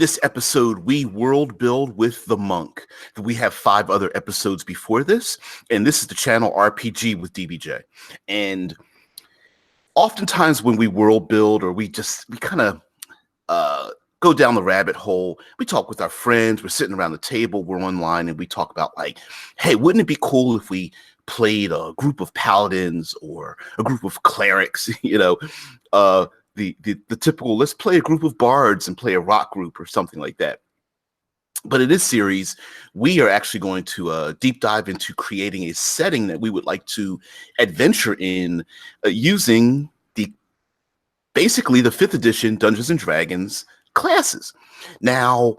This episode, we world build with the monk. We have 5 other episodes before this, and this is the channel RPG with DBJ. And oftentimes when we world build or we kind of go down the rabbit hole, we talk with our friends, we're sitting around the table, we're online, and we talk about like, hey, wouldn't it be cool if we played a group of paladins or a group of clerics, the typical, let's play a group of bards and play a rock group or something like that. But in this series, we are actually going to deep dive into creating a setting that we would like to adventure in using basically the 5th edition Dungeons and Dragons classes. Now,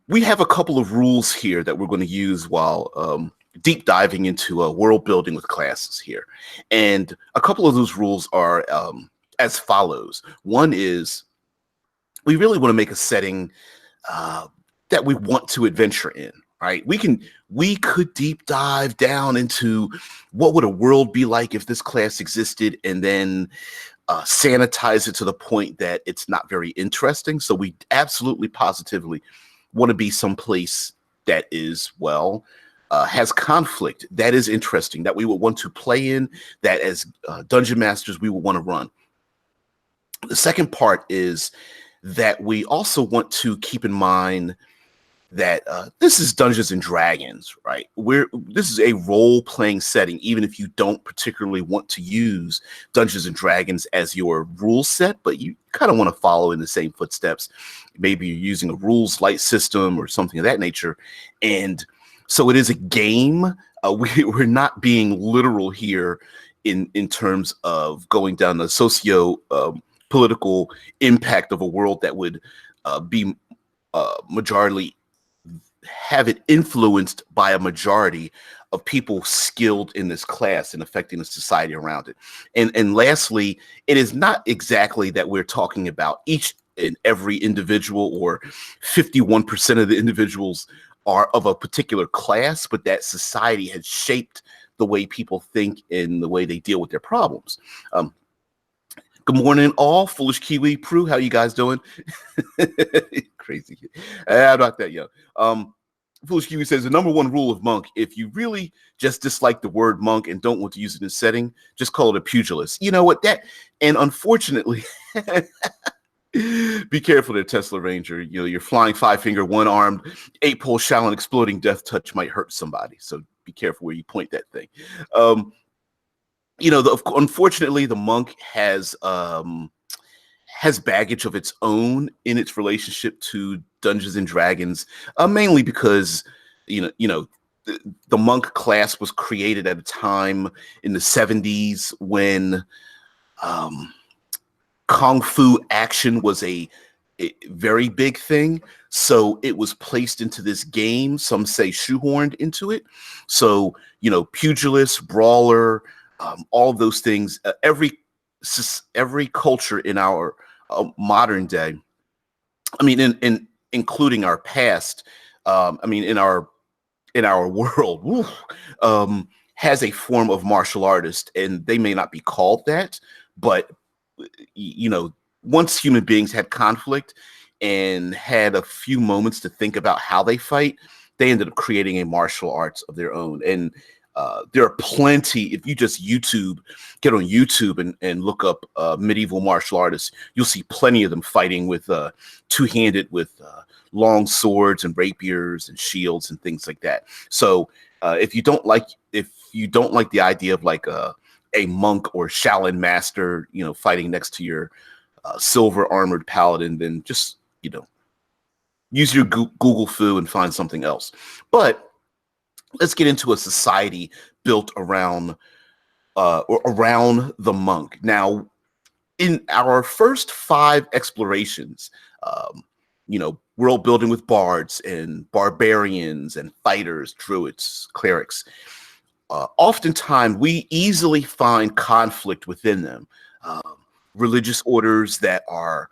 we have a couple of rules here that we're going to use while deep diving into world building with classes here. And a couple of those rules are as follows. One is we really want to make a setting that we want to adventure in, right? We could deep dive down into what would a world be like if this class existed, and then sanitize it to the point that it's not very interesting. So we absolutely positively want to be someplace that is, has conflict, that is interesting, that we would want to play in, that as dungeon masters we would want to run. The second part is that we also want to keep in mind that this is Dungeons and Dragons, right? This is a role-playing setting, even if you don't particularly want to use Dungeons and Dragons as your rule set, but you kind of want to follow in the same footsteps. Maybe you're using a rules light system or something of that nature. And so it is a game. We're not being literal here in terms of going down the socio-political impact of a world that would be majority have it influenced by a majority of people skilled in this class and affecting the society around it. And lastly, it is not exactly that we're talking about each and every individual or 51% of the individuals are of a particular class, but that society has shaped the way people think and the way they deal with their problems. Good morning, all. Foolish Kiwi, Prue, how you guys doing? Crazy. I'm not that young. Foolish Kiwi says, the number 1 rule of monk, if you really just dislike the word monk and don't want to use it in a setting, just call it a pugilist. You know what? And unfortunately, be careful there, Tesla Ranger. Your flying 5-finger, 1-armed, 8-pole Shaolin exploding death touch might hurt somebody. So be careful where you point that thing. Unfortunately, the monk has baggage of its own in its relationship to Dungeons and Dragons, mainly because the monk class was created at a time in the 70s when Kung Fu action was a very big thing. So it was placed into this game, some say shoehorned into it. So, pugilist, brawler, all of those things, every culture in our modern day, in including our past, in our world, has a form of martial artist, and they may not be called that, but once human beings had conflict and had a few moments to think about how they fight, they ended up creating a martial arts of their own. And there are plenty, if you just get on YouTube and look up medieval martial artists, you'll see plenty of them fighting with two-handed with long swords and rapiers and shields and things like that. So if you don't like the idea of like a monk or Shaolin master, fighting next to your silver armored paladin, then just, use your Google foo and find something else. But let's get into a society built around the monk. Now, in our first 5 explorations, world building with bards and barbarians and fighters, druids, clerics, oftentimes we easily find conflict within them. Religious orders that are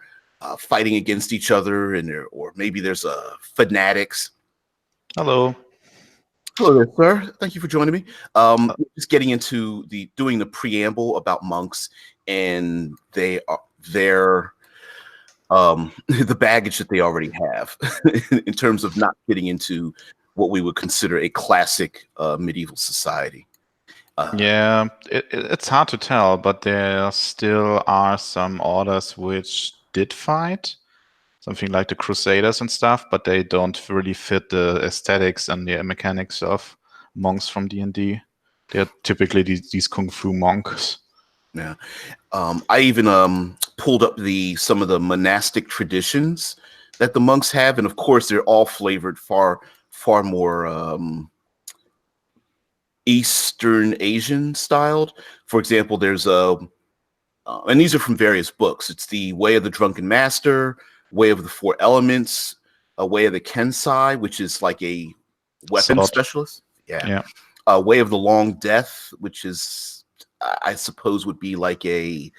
fighting against each other, or maybe there's fanatics. Hello. Hello there, sir. Thank you for joining me. Just getting into doing the preamble about monks and their the baggage that they already have in terms of not fitting into what we would consider a classic medieval society. Yeah, it's hard to tell, but there still are some orders which did fight, something like the Crusaders and stuff, but they don't really fit the aesthetics and the mechanics of monks from D&D. They're typically these kung fu monks. Yeah. I even pulled up some of the monastic traditions that the monks have, and of course they're all flavored far more Eastern Asian styled. For example, there's and these are from various books. It's the Way of the Drunken Master, Way of the Four Elements, a Way of the Kensai, which is like a weapon specialist. Yeah. Way of the Long Death, which is, I suppose, would be like a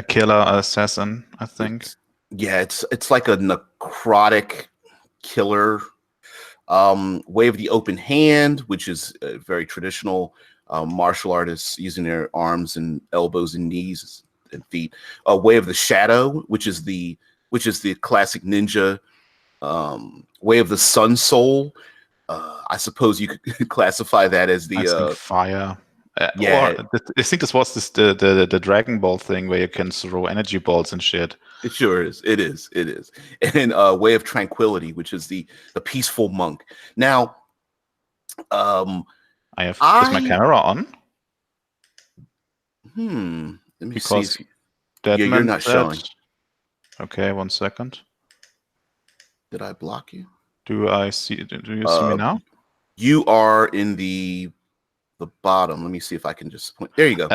killer assassin, I think. It's like a necrotic killer. Way of the Open Hand, which is very traditional martial artists using their arms and elbows and knees and feet. Way of the Shadow, which is the classic ninja. Way of the Sun Soul. I suppose you could classify that as the I think fire. Yeah, Or I think this was the Dragon Ball thing where you can throw energy balls and shit. it sure is. It is. And Way of Tranquility, which is the peaceful monk. Now, is my camera on? Let me because see. You're not showing. Okay, 1 second. Did I block you? Do you see me now? You are in the bottom. Let me see if I can just point. There you go.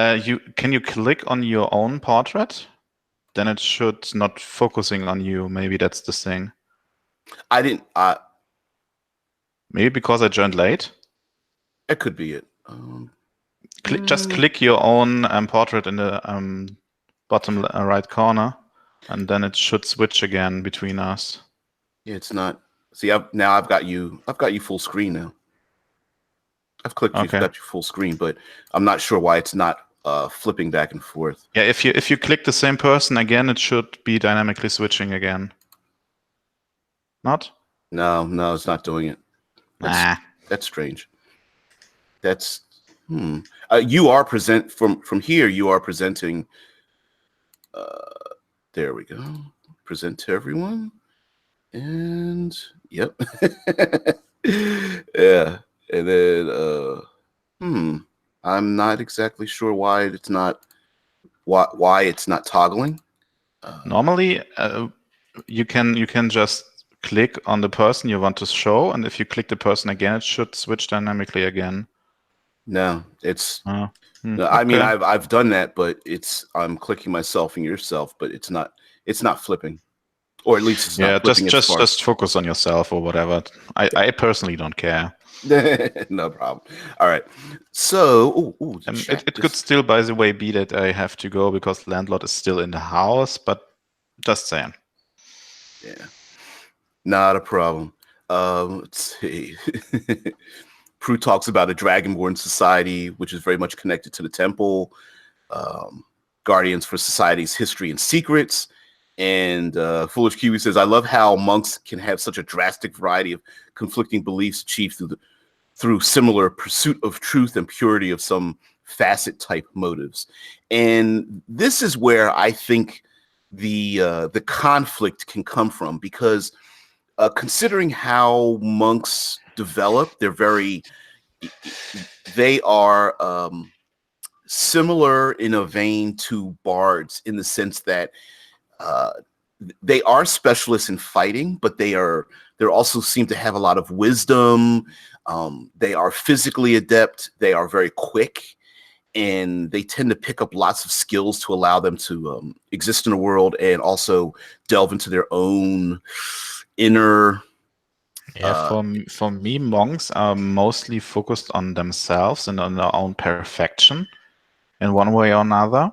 Can you click on your own portrait? Then it should not focusing on you. Maybe that's the thing. I didn't. Maybe because I joined late. That could be it. Just click your own portrait in the bottom right corner, and then it should switch again between us. Yeah, it's not. See, now I've got you. I've got you full screen now. I've clicked. Okay. You've got you full screen, but I'm not sure why it's not flipping back and forth. Yeah, if you click the same person again, it should be dynamically switching again. Not? No, it's not doing it. That's strange. That's you are from here. You are presenting. There we go. Present to everyone. And yep. Yeah. And then I'm not exactly sure why it's not toggling. Normally you can just click on the person you want to show, and if you click the person again, it should switch dynamically again. No, it's no, I mean I've done that, but I'm clicking myself and yourself, but it's not flipping. Or at least it's not flipping. Just focus on yourself or whatever. I personally don't care. No problem. All right. So it could still, by the way, be that I have to go because landlord is still in the house, but just saying. Yeah. Not a problem. Let's see. Prue talks about a Dragonborn society, which is very much connected to the temple. Guardians for Society's History and Secrets. And Foolish Kiwi says, I love how monks can have such a drastic variety of conflicting beliefs achieved through similar pursuit of truth and purity of some facet type motives. And this is where I think the conflict can come from, because considering how monks develop, they are similar in a vein to bards, in the sense that they are specialists in fighting, but they also seem to have a lot of wisdom. They are physically adept. They are very quick, and they tend to pick up lots of skills to allow them to exist in the world and also delve into their own inner. Yeah, for me, monks are mostly focused on themselves and on their own perfection in one way or another.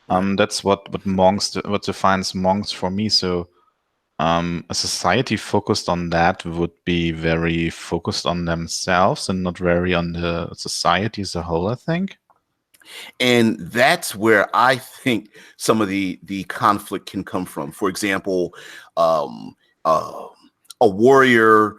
That's what defines monks for me. So a society focused on that would be very focused on themselves and not very on the society as a whole, I think. And that's where I think some of the conflict can come from. For example, um, uh, a warrior's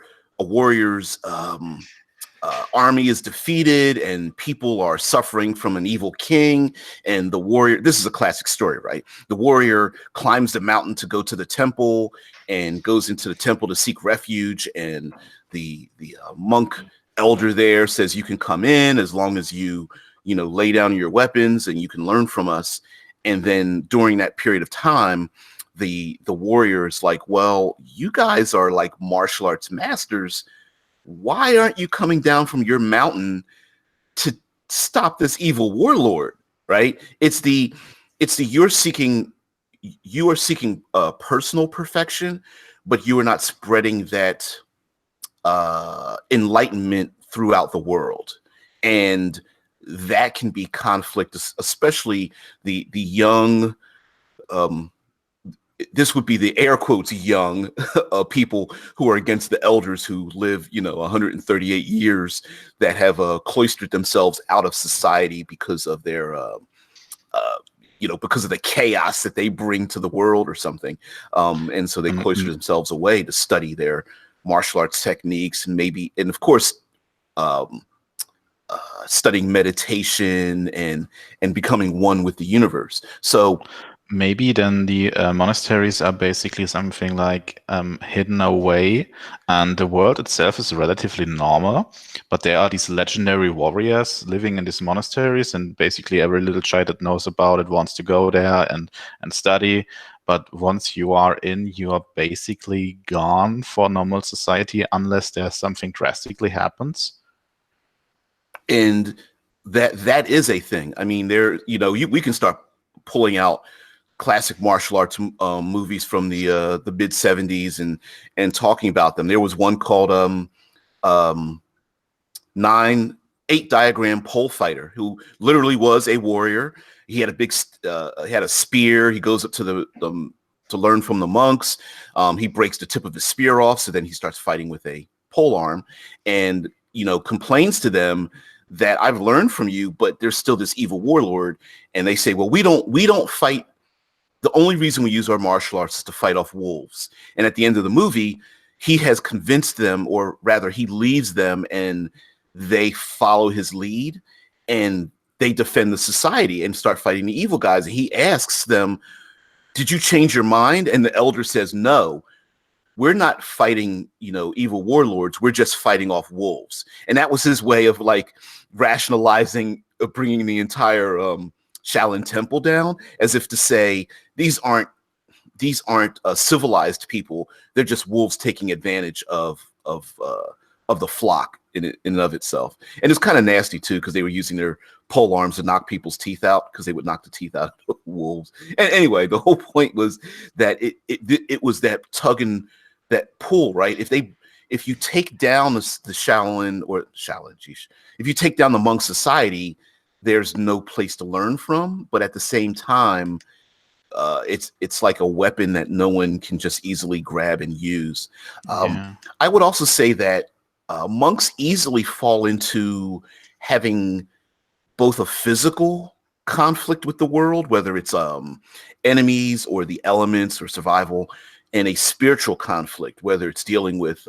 army is defeated and people are suffering from an evil king, and the warrior, this is a classic story, right? The warrior climbs the mountain to go to the temple and goes into the temple to seek refuge, and the monk elder there says you can come in as long as you know, lay down your weapons and you can learn from us. And then during that period of time, the warrior is like, well, you guys are like martial arts masters. Why aren't you coming down from your mountain to stop this evil warlord? Right? It's the you are seeking personal perfection, but you are not spreading that enlightenment throughout the world. And that can be conflict, especially the young. This would be the air quotes young people who are against the elders who live, you know, 138 years, that have cloistered themselves out of society because of their, you know, because of the chaos that they bring to the world or something. And so they cloister themselves away to study their martial arts techniques, and maybe, and of course, studying meditation and becoming one with the universe. So maybe then the monasteries are basically something like hidden away, and the world itself is relatively normal, but there are these legendary warriors living in these monasteries, and basically every little child that knows about it wants to go there and study. But once you are in, you are basically gone for normal society unless there's something drastically happens. And that is a thing. I mean, there, you know, we can start pulling out classic martial arts movies from the mid 70s and talking about them. There was one called 8 Diagram Pole Fighter, who literally was a warrior. He had a big he had a spear. He goes up to the to learn from the monks. He breaks the tip of his spear off, so then he starts fighting with a pole arm, and, you know, complains to them that I've learned from you, but there's still this evil warlord. And they say, well, we don't fight. The only reason we use our martial arts is to fight off wolves. And at the end of the movie, he has convinced them, or rather he leaves them, and they follow his lead, and they defend the society and start fighting the evil guys. And he asks them, did you change your mind? And the elder says, no, we're not fighting, you know, evil warlords. We're just fighting off wolves. And that was his way of like rationalizing, bringing the entire Shaolin temple down, as if to say, these aren't civilized people. They're just wolves taking advantage of the flock in and of itself. And it's kind of nasty too, because they were using their pole arms to knock people's teeth out, because they would knock the teeth out of wolves. And anyway, the whole point was that it was that tugging, that pull, right? If you take down the Shaolin, if you take down the monk society, there's no place to learn from. But at the same time, it's like a weapon that no one can just easily grab and use. I would also say that monks easily fall into having both a physical conflict with the world, whether it's enemies or the elements or survival, and a spiritual conflict, whether it's dealing with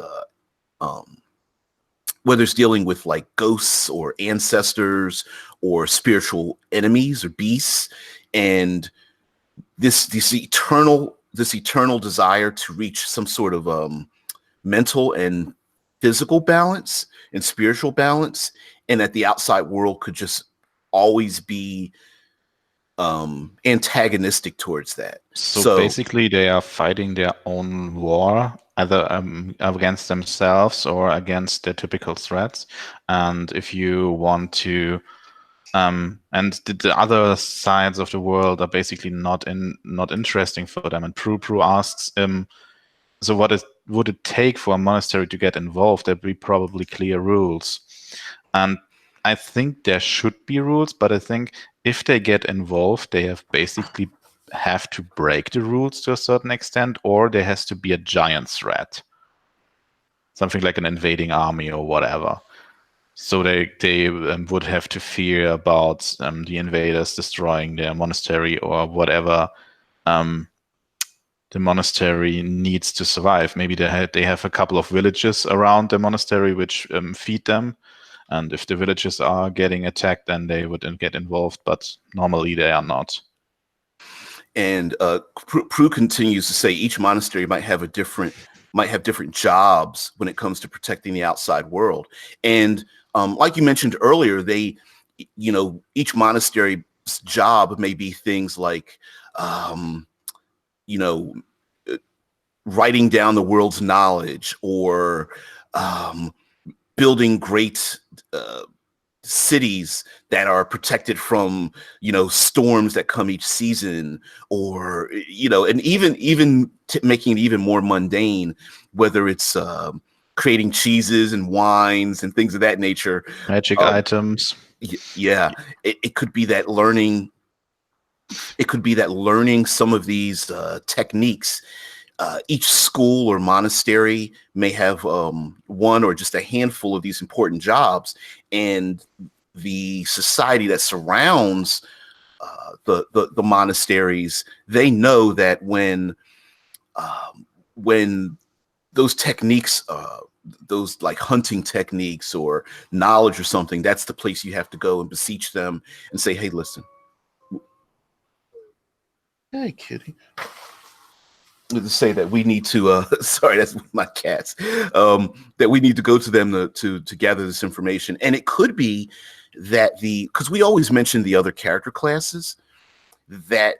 like ghosts or ancestors or spiritual enemies or beasts. And this eternal desire to reach some sort of mental and physical balance and spiritual balance, and that the outside world could just always be antagonistic towards that. So basically they are fighting their own war, either against themselves or against their typical threats. And if you want to and the other sides of the world are basically not interesting for them. And Prue asks, so what would it take for a monastery to get involved? There'd be probably clear rules. And I think there should be rules, but I think if they get involved, they have to break the rules to a certain extent, or there has to be a giant threat. Something like an invading army or whatever. So they would have to fear about the invaders destroying their monastery or whatever the monastery needs to survive. Maybe they have a couple of villages around the monastery which feed them, and if the villages are getting attacked, then they would get involved. But normally they are not. And Prue continues to say each monastery might have different jobs when it comes to protecting the outside world. And like you mentioned earlier, each monastery's job may be things like, writing down the world's knowledge, or building great cities that are protected from storms that come each season, or and even making it even more mundane, whether it's creating cheeses and wines and things of that nature, magic items. Yeah, it could be that learning. It could be that learning some of these techniques. Each school or monastery may have one or just a handful of these important jobs, and the society that surrounds the monasteries, they know that when those techniques, those like hunting techniques or knowledge or something, that's the place you have to go and beseech them and say, hey, listen. Hey, kitty. To say that we need to sorry, that's my cats, that we need to go to them to gather this information. And it could be that because we always mention the other character classes, that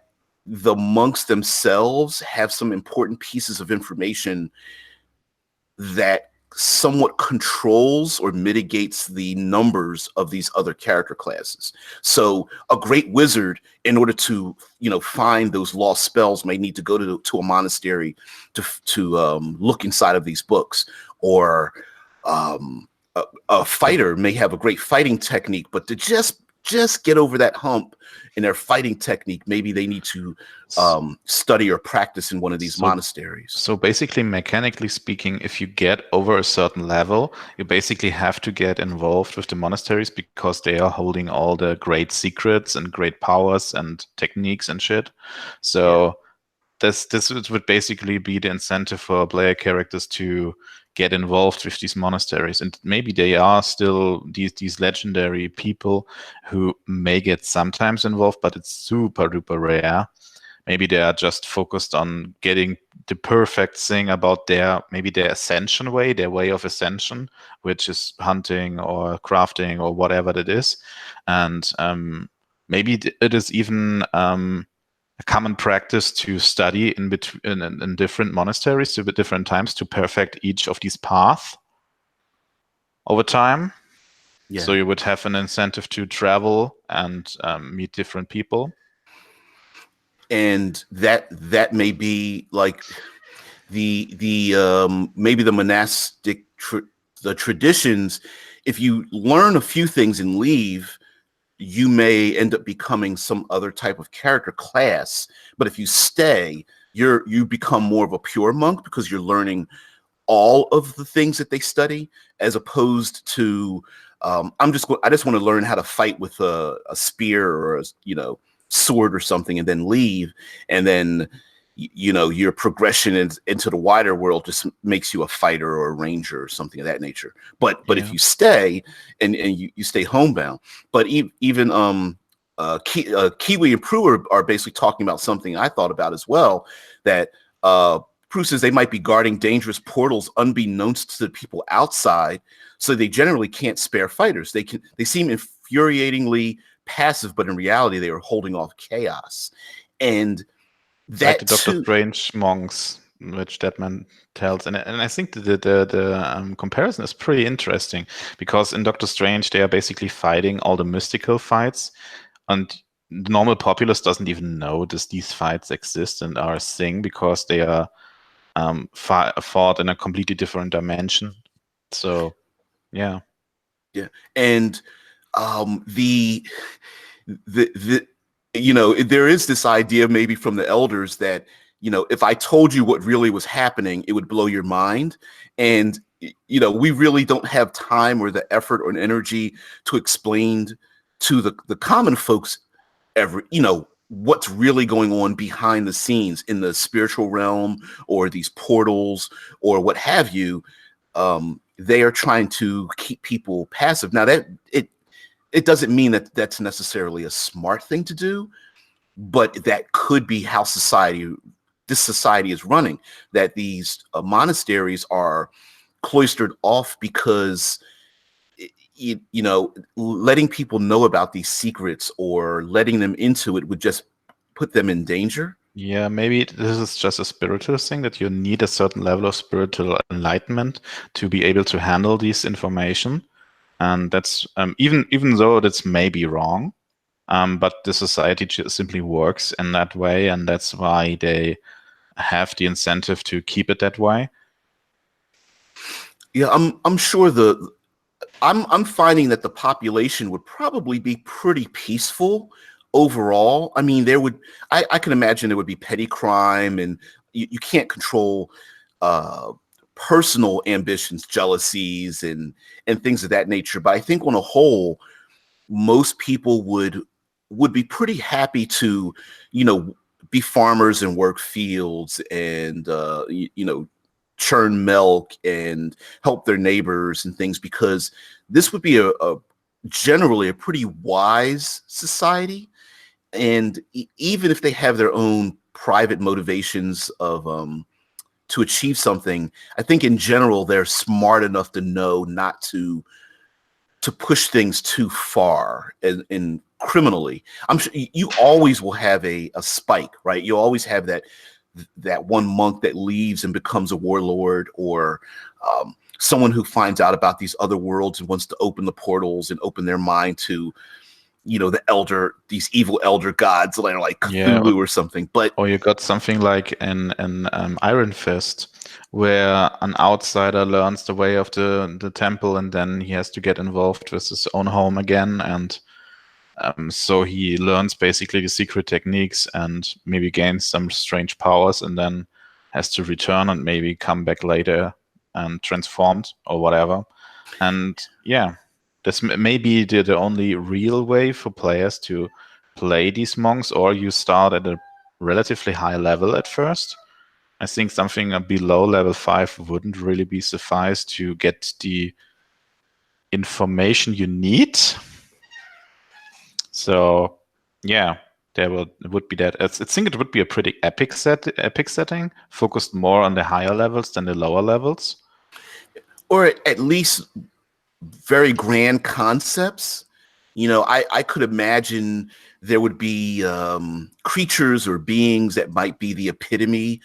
the monks themselves have some important pieces of information that somewhat controls or mitigates the numbers of these other character classes. So a great wizard, in order to find those lost spells, may need to go to a monastery to look inside of these books, or a fighter may have a great fighting technique, but to just get over that hump in their fighting technique, maybe they need to study or practice in one of these monasteries. So basically, mechanically speaking, if you get over a certain level, you basically have to get involved with the monasteries, because they are holding all the great secrets and great powers and techniques and shit. So this would basically be the incentive for player characters to get involved with these monasteries. And maybe they are still these legendary people who may get sometimes involved, but it's super duper rare. Maybe they are just focused on getting the perfect thing about their ascension way, their way of ascension, which is hunting or crafting or whatever it is. And maybe it is even a common practice to study in different monasteries at different times to perfect each of these paths over time. Yeah. So you would have an incentive to travel and meet different people. And that may be like maybe the monastic the traditions. If you learn a few things and leave, you may end up becoming some other type of character class. But if you stay, you become more of a pure monk, because you're learning all of the things that they study, as opposed to I just want to learn how to fight with a spear or a sword or something, and then leave, and then your progression into the wider world just makes you a fighter or a ranger or something of that nature. But if you stay and you stay homebound. But even Kiwi and Prue are basically talking about something I thought about as well, that Prue says they might be guarding dangerous portals unbeknownst to the people outside, so they generally can't spare fighters. They seem infuriatingly passive, but in reality they are holding off chaos. And that like the Dr. Strange monks, which that man tells, and I think the comparison is pretty interesting, because in Dr. Strange they are basically fighting all the mystical fights, and the normal populace doesn't even know these fights exist and are a thing, because they are fought in a completely different dimension. So yeah, and there is this idea maybe from the elders that if I told you what really was happening, it would blow your mind. And we really don't have time or the effort or energy to explain to the common folks what's really going on behind the scenes in the spiritual realm or these portals or what have you. They are trying to keep people passive. Now that it doesn't mean that that's necessarily a smart thing to do, but that could be how this society is running, that these monasteries are cloistered off because letting people know about these secrets or letting them into it would just put them in danger. Yeah, maybe this is just a spiritual thing, that you need a certain level of spiritual enlightenment to be able to handle this information. And that's even though that's maybe wrong, but the society simply works in that way, and that's why they have the incentive to keep it that way. Yeah, I'm sure I'm finding that the population would probably be pretty peaceful overall. I mean, I can imagine there would be petty crime, and you can't control personal ambitions, jealousies, and things of that nature. But I think on a whole, most people would be pretty happy to, be farmers and work fields and churn milk and help their neighbors and things, because this would be a generally a pretty wise society. And even if they have their own private motivations of to achieve something, I think in general they're smart enough to know not to push things too far and criminally. I'm sure you always will have a spike, right? You always have that one monk that leaves and becomes a warlord, or someone who finds out about these other worlds and wants to open the portals and open their mind to, these evil elder gods that are like Cthulhu or something. But or you got something like an Iron Fist, where an outsider learns the way of the temple, and then he has to get involved with his own home again, and so he learns basically the secret techniques and maybe gains some strange powers, and then has to return and maybe come back later and transformed or whatever. And yeah, this may be the only real way for players to play these monks, or you start at a relatively high level at first. I think something below level 5 wouldn't really be suffice to get the information you need. So yeah, would be that. I think it would be a pretty epic setting, focused more on the higher levels than the lower levels, or at least very grand concepts. I could imagine there would be creatures or beings that might be the epitome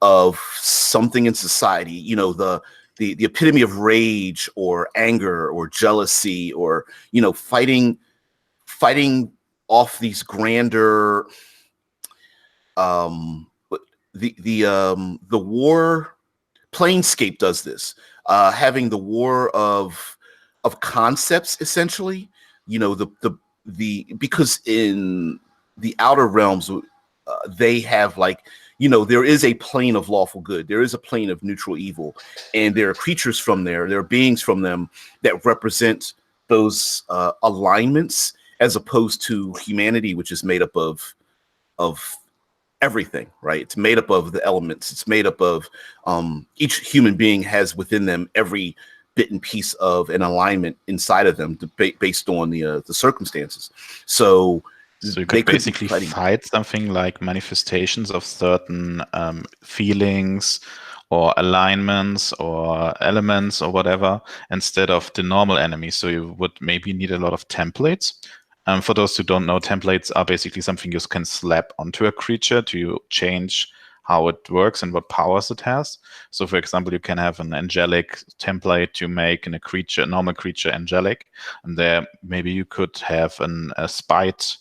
of something in society. The epitome of rage or anger or jealousy, or fighting off these grander the war. Planescape does this, having the war of concepts, essentially. Because in the outer realms, they have there is a plane of lawful good, there is a plane of neutral evil, and there are creatures from there are beings from them that represent those alignments, as opposed to humanity, which is made up of everything, right? It's made up of the elements. It's made up of each human being has within them every bit and piece of an alignment inside of them, based on the circumstances. So you could basically fight something like manifestations of certain feelings or alignments or elements or whatever, instead of the normal enemy. So you would maybe need a lot of templates. For those who don't know, templates are basically something you can slap onto a creature to change how it works and what powers it has. So for example, you can have an angelic template to make a normal creature angelic, and there maybe you could have a spite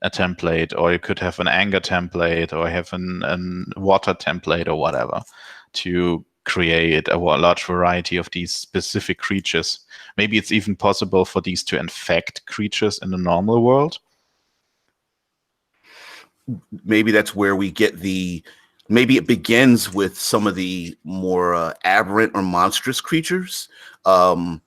template, or you could have an anger template, or have a water template, or whatever, to create a large variety of these specific creatures. Maybe it's even possible for these to infect creatures in the normal world. Maybe that's where we get the maybe it begins with some of the more aberrant or monstrous creatures. The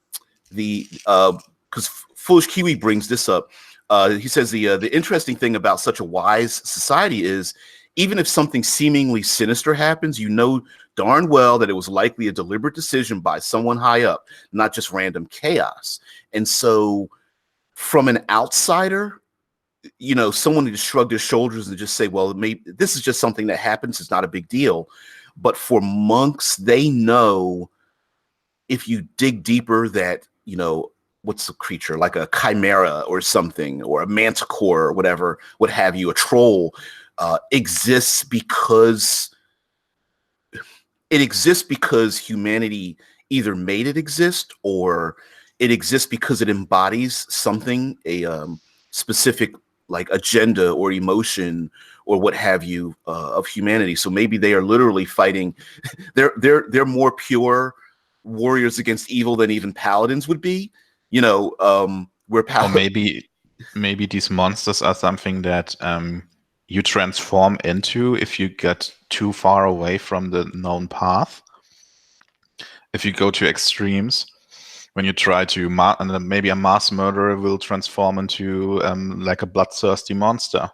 because Foolish Kiwi brings this up. He says the interesting thing about such a wise society is even if something seemingly sinister happens, you know darn well that it was likely a deliberate decision by someone high up, not just random chaos. And so, from an outsider, someone who just shrug their shoulders and just say, well, maybe this is just something that happens. It's not a big deal. But for monks, they know if you dig deeper that, what's the creature, like a chimera or something, or a manticore or whatever, what have you, a troll, exists because humanity either made it exist or it exists because it embodies something, a specific like agenda or emotion or what have you of humanity. So maybe they are literally fighting. They're more pure warriors against evil than even paladins would be. Where Or maybe these monsters are something that you transform into if you get too far away from the known path. If you go to extremes, when you try to maybe a mass murderer will transform into like a bloodthirsty monster.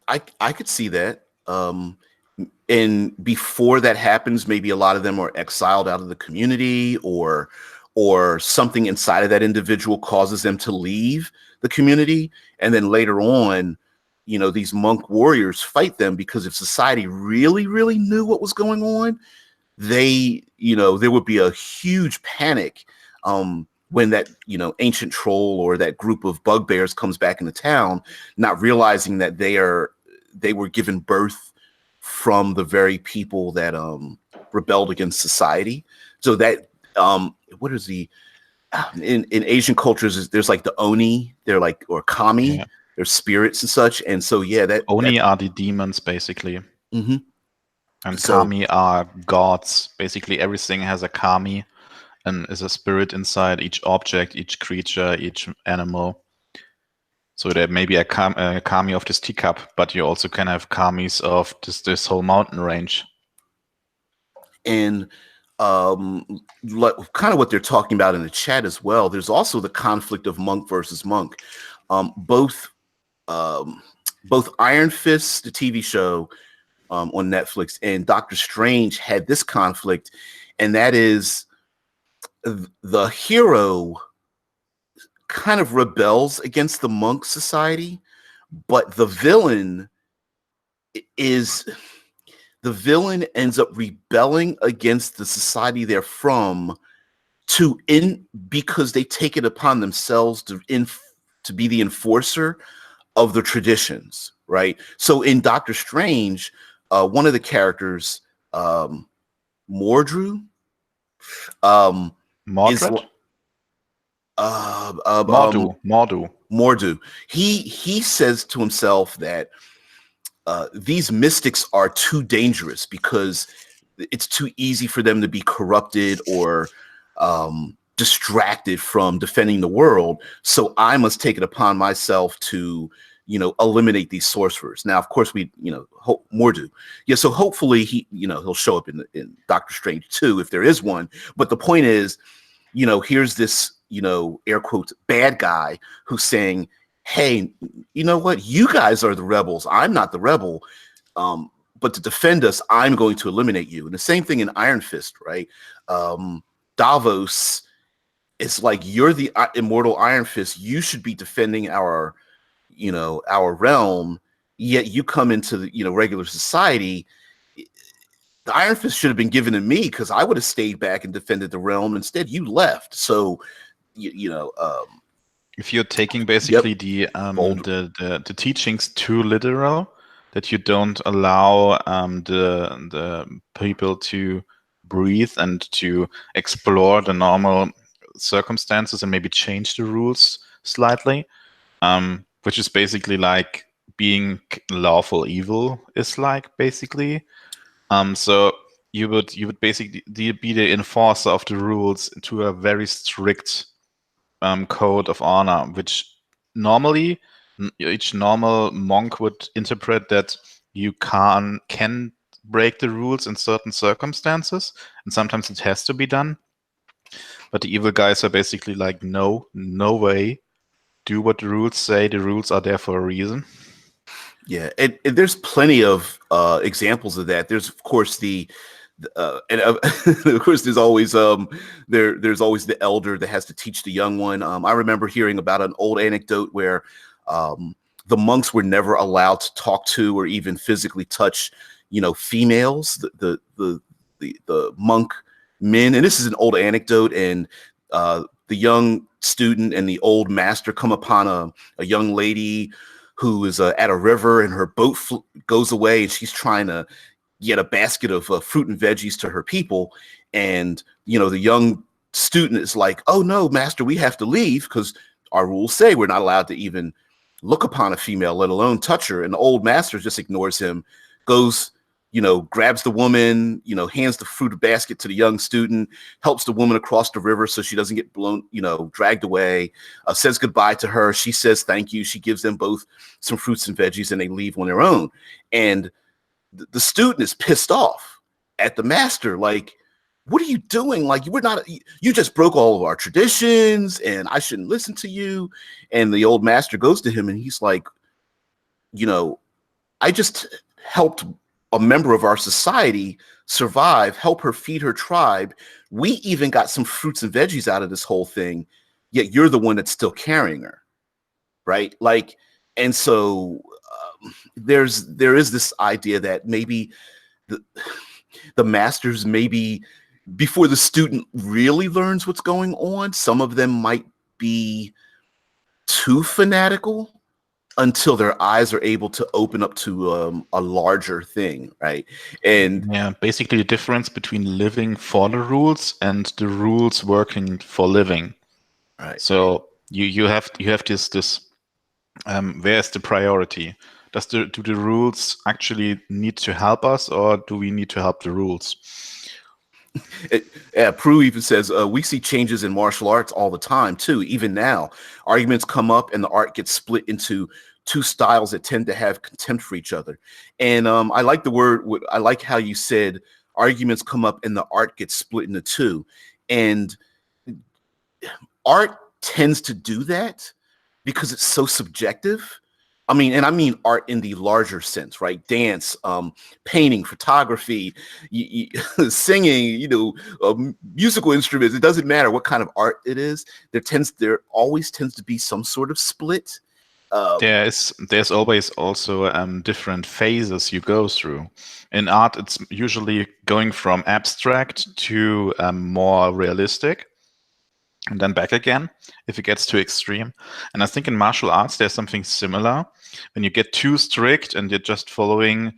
I could see that. And before that happens, maybe a lot of them are exiled out of the community, or something inside of that individual causes them to leave the community. And then later on, these monk warriors fight them, because if society really, really knew what was going on, there would be a huge panic when that, ancient troll or that group of bugbears comes back into town, not realizing that they were given birth from the very people that rebelled against society. So that what is the in Asian cultures, there's like the oni, they're like, or kami, Yeah. they're spirits and such. And so that Oni are the demons basically. Mm-hmm. And So kami are gods. Basically everything has a kami and is a spirit inside each object, each creature, each animal. So there may be a kami of this teacup, but you also can have kamis of this whole mountain range. And kind of what they're talking about in the chat as well, there's also the conflict of monk versus monk. Both Iron Fist, the TV show on Netflix, and Doctor Strange had this conflict, and that is the hero kind of rebels against the monk society, but the villain ends up rebelling against the society they're from because they take it upon themselves to be the enforcer of the traditions, right? So in Doctor Strange, one of the characters, Mordru, Mordred? Mordu. He says to himself that these mystics are too dangerous because it's too easy for them to be corrupted or distracted from defending the world. So I must take it upon myself to, eliminate these sorcerers. Now, of course, Mordu. Yeah. So hopefully he'll show up in Doctor Strange 2 if there is one. But the point is, here's this, air quotes, bad guy who's saying, hey, you know what? You guys are the rebels. I'm not the rebel. But to defend us, I'm going to eliminate you. And the same thing in Iron Fist, right? Davos is like, you're the immortal Iron Fist. You should be defending our realm. Yet you come into the, regular society. The Iron Fist should have been given to me because I would have stayed back and defended the realm. Instead, you left. So, if you're taking basically the teachings too literal, that you don't allow the people to breathe and to explore the normal circumstances and maybe change the rules slightly, which is basically like being lawful evil is like basically. So you would basically be the enforcer of the rules to a very strict code of honor, which normally each normal monk would interpret that you can break the rules in certain circumstances, and sometimes it has to be done. But the evil guys are basically like, no way. Do what the rules say. The rules are there for a reason. Yeah, and there's plenty of examples of that. There's of course and of course there's always there's always the elder that has to teach the young one. I remember hearing about an old anecdote where the monks were never allowed to talk to or even physically touch, females. The monk men, and this is an old anecdote, and the young student and the old master come upon a young lady who is at a river, and her boat goes away, and she's trying to get a basket of fruit and veggies to her people. And the young student is like, "Oh no, master, we have to leave because our rules say we're not allowed to even look upon a female, let alone touch her." And the old master just ignores him, goes, grabs the woman, hands the fruit basket to the young student, helps the woman across the river so she doesn't get blown, dragged away, says goodbye to her. She says thank you. She gives them both some fruits and veggies, and they leave on their own. And the student is pissed off at the master. Like, what are you doing? Like, you just broke all of our traditions, and I shouldn't listen to you. And the old master goes to him, and he's like, I just helped a member of our society survive, help her feed her tribe. We even got some fruits and veggies out of this whole thing, yet you're the one that's still carrying her, right? Like, and so there is this idea that maybe the masters, maybe before the student really learns what's going on, some of them might be too fanatical until their eyes are able to open up to a larger thing, right? And yeah, basically the difference between living for the rules and the rules working for living. right. So you have this where's the priority? Do the rules actually need to help us, or do we need to help the rules? Prue even says, we see changes in martial arts all the time too. Even now, arguments come up and the art gets split into two styles that tend to have contempt for each other. And I like the word, I like how you said arguments come up and the art gets split into two. And art tends to do that because it's so subjective. I mean art in the larger sense, right? Dance, painting, photography, singing, musical instruments. It doesn't matter what kind of art it is. There always tends to be some sort of split. There's always also different phases you go through. In art, it's usually going from abstract to more realistic, and then back again if it gets too extreme. And I think in martial arts there's something similar. When you get too strict and you're just following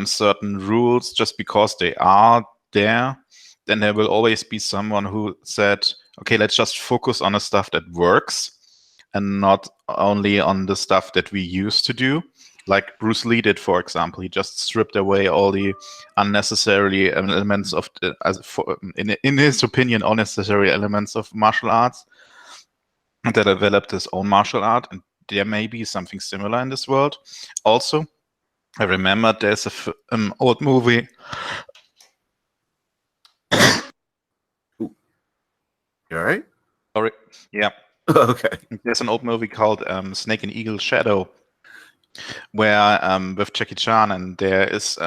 certain rules just because they are there, then there will always be someone who said, okay, let's just focus on the stuff that works and not only on the stuff that we used to do. Like Bruce Lee did, for example. He just stripped away all the unnecessary elements of, in his opinion, unnecessary elements of martial arts, and that developed his own martial art. And there may be something similar in this world. Also, I remember there's an old movie. You all right? Sorry. Yeah. Okay. There's an old movie called Snake and Eagle Shadow, where with Jackie Chan, and there is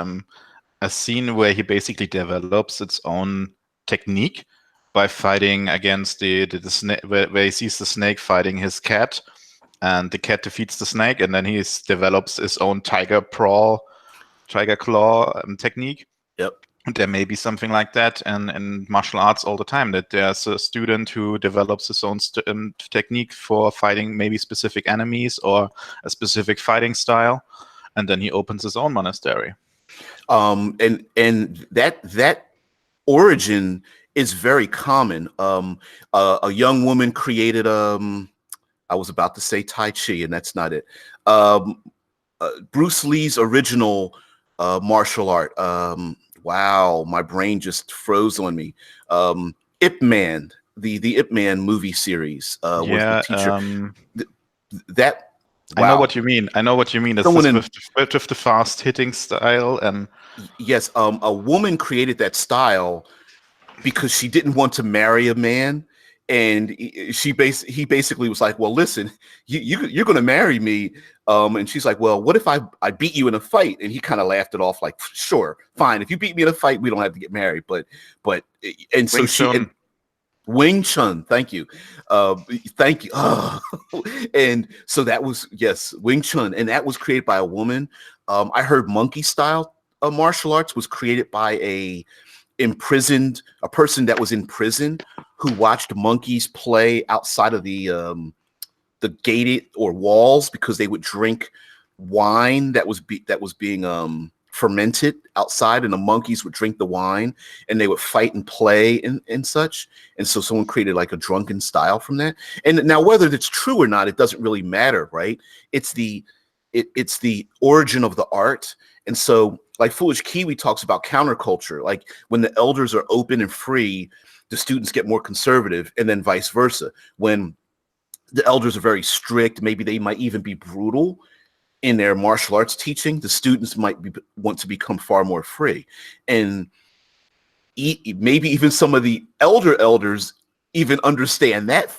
a scene where he basically develops its own technique by fighting against the snake, where he sees the snake fighting his cat, and the cat defeats the snake, and then he develops his own tiger claw technique. Yep. There may be something like that in martial arts all the time, that there's a student who develops his own technique for fighting maybe specific enemies or a specific fighting style, and then he opens his own monastery. And that origin is very common. A young woman created I was about to say Tai Chi, and that's not it. Bruce Lee's original martial art. Wow, my brain just froze on me. Ip Man, the Ip Man movie series. Yeah, was the teacher. I know Wow. what you mean. I know what you mean. It's Someone this in with the fast hitting style, and yes, a woman created that style because she didn't want to marry a man, and he basically was like, well, listen, you're going to marry me, and she's like, well, what if I beat you in a fight? And he kind of laughed it off like, sure, fine, if you beat me in a fight, we don't have to get married. But and so Wing she and Chun. Wing Chun, thank you. Thank you. Oh. And so that was, yes, Wing Chun, and that was created by a woman. I heard monkey style martial arts was created by a person that was in prison who watched monkeys play outside of the gated or walls because they would drink wine that was being fermented outside, and the monkeys would drink the wine and they would fight and play and such. And so someone created like a drunken style from that. And now whether it's true or not, it doesn't really matter, right? It's it's the origin of the art. And so like Foolish Kiwi talks about counterculture, like when the elders are open and free, the students get more conservative, and then vice versa. When the elders are very strict, maybe they might even be brutal in their martial arts teaching, the students might want to become far more free. And maybe even some of the elders even understand that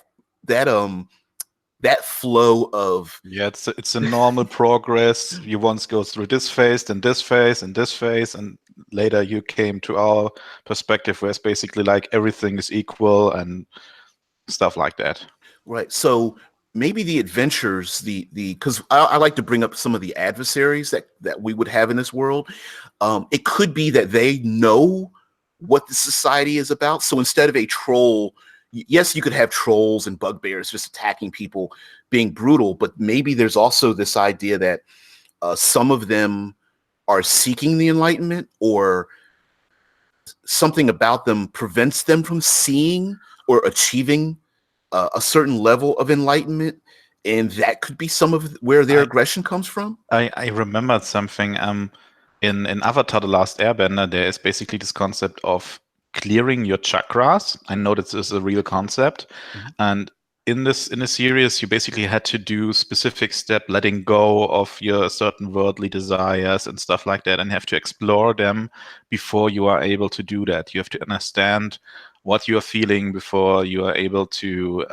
flow of Yeah, it's a normal progress. You once go through this phase, then this phase, and this phase, and later you came to our perspective where it's basically like everything is equal and stuff like that. right. So maybe the adventures, the because I like to bring up some of the adversaries that we would have in this world. It could be that they know what the society is about. So instead of a troll, yes, you could have trolls and bugbears just attacking people, being brutal, but maybe there's also this idea that some of them are seeking the enlightenment, or something about them prevents them from seeing or achieving a certain level of enlightenment, and that could be some of where their I aggression comes from. I remembered something. In Avatar: The Last Airbender, there is basically this concept of clearing your chakras. I know this is a real concept, Mhm. and in the series, you basically had to do specific step, letting go of your certain worldly desires and stuff like that, and have to explore them before you are able to do that. You have to understand what you are feeling before you are able to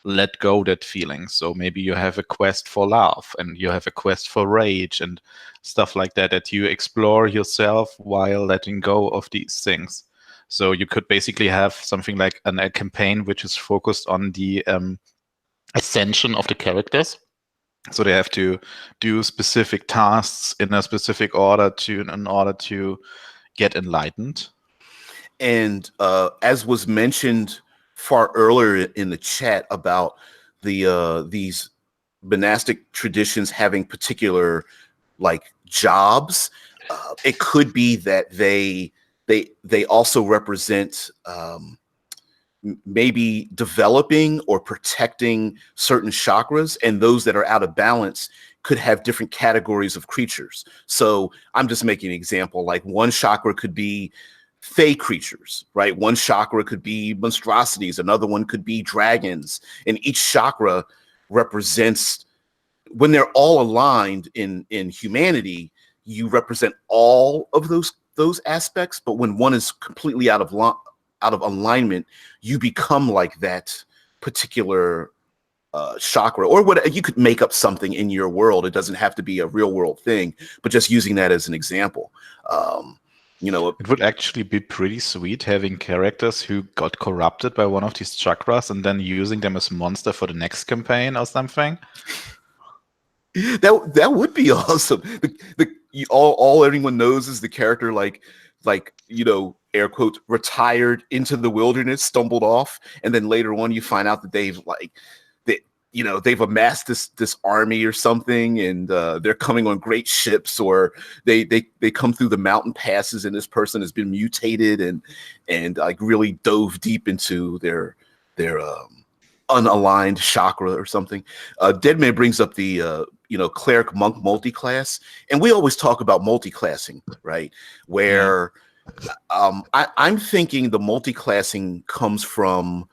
let go that feeling. So maybe you have a quest for love and you have a quest for rage and stuff like that, that you explore yourself while letting go of these things. So you could basically have something like a campaign which is focused on the ascension of the characters. So they have to do specific tasks in a specific order in order to get enlightened. And as was mentioned far earlier in the chat about these monastic traditions having particular like jobs, it could be that they also represent maybe developing or protecting certain chakras, and those that are out of balance could have different categories of creatures. So I'm just making an example, like one chakra could be fey creatures, right? One chakra could be monstrosities, another one could be dragons, and each chakra represents, when they're all aligned in humanity, you represent all of those aspects. But when one is completely out of alignment, you become like that particular chakra. Or what, you could make up something in your world. It doesn't have to be a real world thing, but just using that as an example. You know, It would actually be pretty sweet having characters who got corrupted by one of these chakras and then using them as monster for the next campaign or something. that would be awesome. All anyone knows is the character, like air quotes, retired into the wilderness, stumbled off, and then later on you find out that they've amassed this army or something, and they're coming on great ships, or they come through the mountain passes, and this person has been mutated and like really dove deep into their unaligned chakra or something. Deadman brings up the cleric monk multi-class, and we always talk about multi-classing, right? Where I'm thinking the multi-classing comes from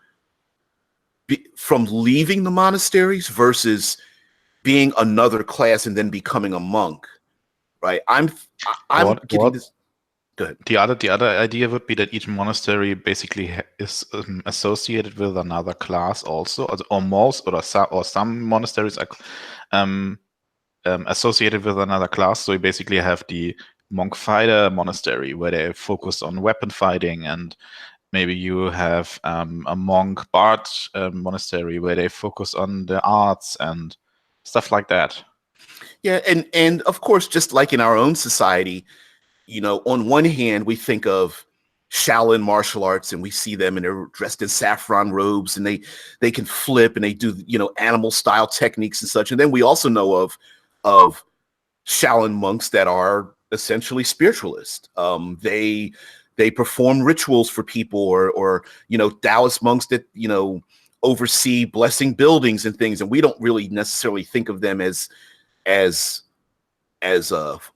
leaving the monasteries versus being another class and then becoming a monk, right? I'm getting What this. Go ahead. the other idea would be that each monastery basically is associated with another class also, or most or some monasteries are associated with another class. So you basically have the monk fighter monastery where they focus on weapon fighting, and maybe you have a monk bard monastery where they focus on the arts and stuff like that. Yeah, and of course, just like in our own society, on one hand, we think of Shaolin martial arts and we see them and they're dressed in saffron robes and they can flip and they do, animal style techniques and such. And then we also know of Shaolin monks that are essentially spiritualists. They perform rituals for people, or Taoist monks that oversee blessing buildings and things. And we don't really necessarily think of them as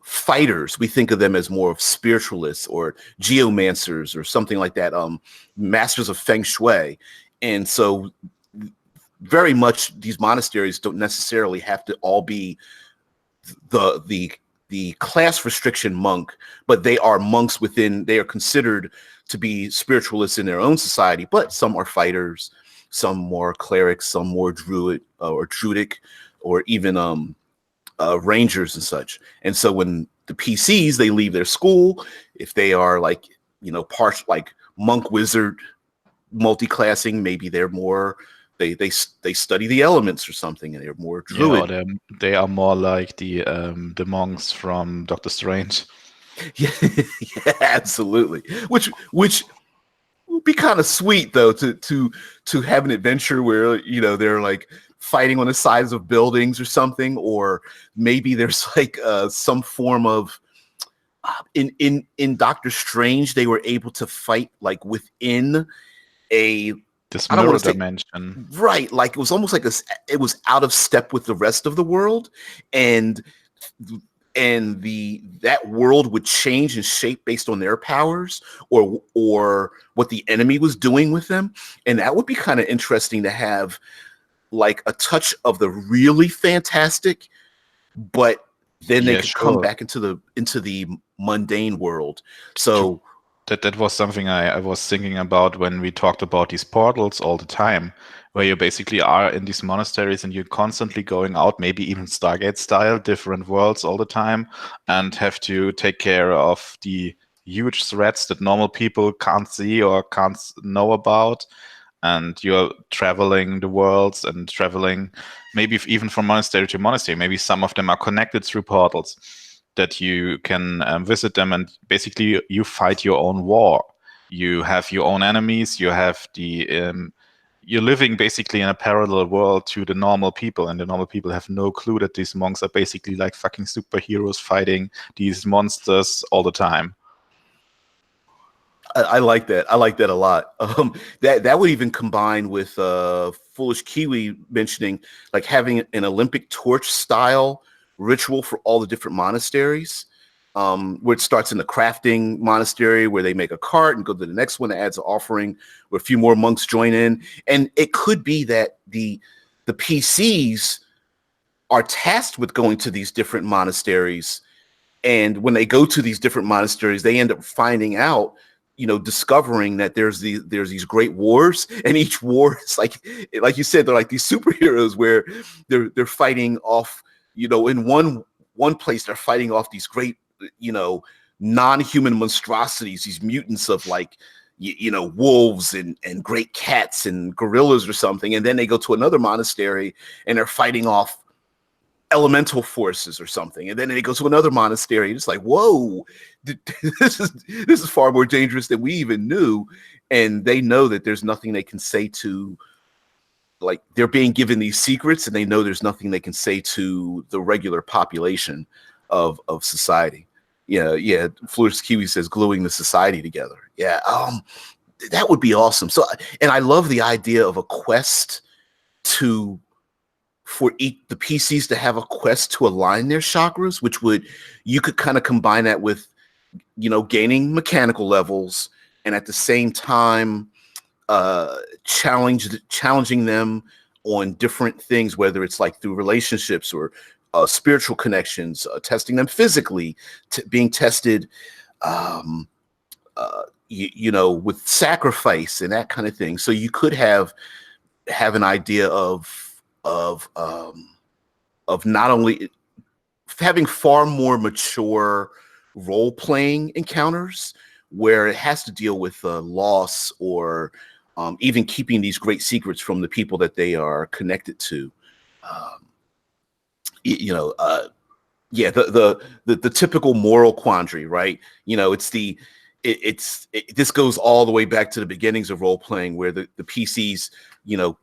fighters. We think of them as more of spiritualists or geomancers or something like that, masters of feng shui. And so very much these monasteries don't necessarily have to all be the class restriction monk, but they are monks they are considered to be spiritualists in their own society, but some are fighters, some more clerics, some more druidic, or even rangers and such. And so when the PCs, they leave their school, if they are like, like monk wizard multi-classing, maybe they're more, they study the elements or something, and they're more druid. Yeah, or they are more like the monks from Doctor Strange. Yeah, yeah, absolutely. Which would be kind of sweet though, to have an adventure where they're like fighting on the sides of buildings or something, or maybe there's like some form of in Doctor Strange they were able to fight like within a This I don't mirror want to say dimension. right, like it was almost like it was out of step with the rest of the world, and that world would change and shape based on their powers or what the enemy was doing with them. And that would be kind of interesting to have like a touch of the really fantastic, but then they Yeah, could come sure. back into the mundane world. So That was something I was thinking about when we talked about these portals all the time, where you basically are in these monasteries and you're constantly going out, maybe even Stargate style, different worlds all the time, and have to take care of the huge threats that normal people can't see or can't know about. And you're traveling the worlds and traveling maybe even from monastery to monastery. Maybe some of them are connected through portals that you can visit them, and basically you fight your own war. You have your own enemies. You have you're living basically in a parallel world to the normal people, and the normal people have no clue that these monks are basically like fucking superheroes fighting these monsters all the time. I like that. I like that a lot. That would even combine with Foolish Kiwi mentioning like having an Olympic torch style ritual for all the different monasteries, where it starts in the crafting monastery where they make a cart and go to the next one that adds an offering where a few more monks join in. And it could be that the PCs are tasked with going to these different monasteries. And when they go to these different monasteries, they end up finding out, discovering that there's these great wars, and each war is like you said, they're like these superheroes where they're fighting off, in one place they're fighting off these great, non-human monstrosities, these mutants of like, wolves and great cats and gorillas or something. And then they go to another monastery and they're fighting off elemental forces or something, and then they go to another monastery. It's like, whoa, this is far more dangerous than we even knew. And they know that there's nothing they can say to, like, they're being given these secrets, and they know there's nothing they can say to the regular population of society. Yeah. Flores Kiwi says gluing the society together. Yeah, that would be awesome. So, and I love the idea of a quest for the PCs to have a quest to align their chakras, which you could kind of combine that with, gaining mechanical levels, and at the same time challenging them on different things, whether it's like through relationships or spiritual connections, testing them physically, being tested, with sacrifice and that kind of thing. So you could have an idea of not only having far more mature role-playing encounters where it has to deal with loss or even keeping these great secrets from the people that they are connected to. The typical moral quandary, right? This goes all the way back to the beginnings of role-playing, where the PCs,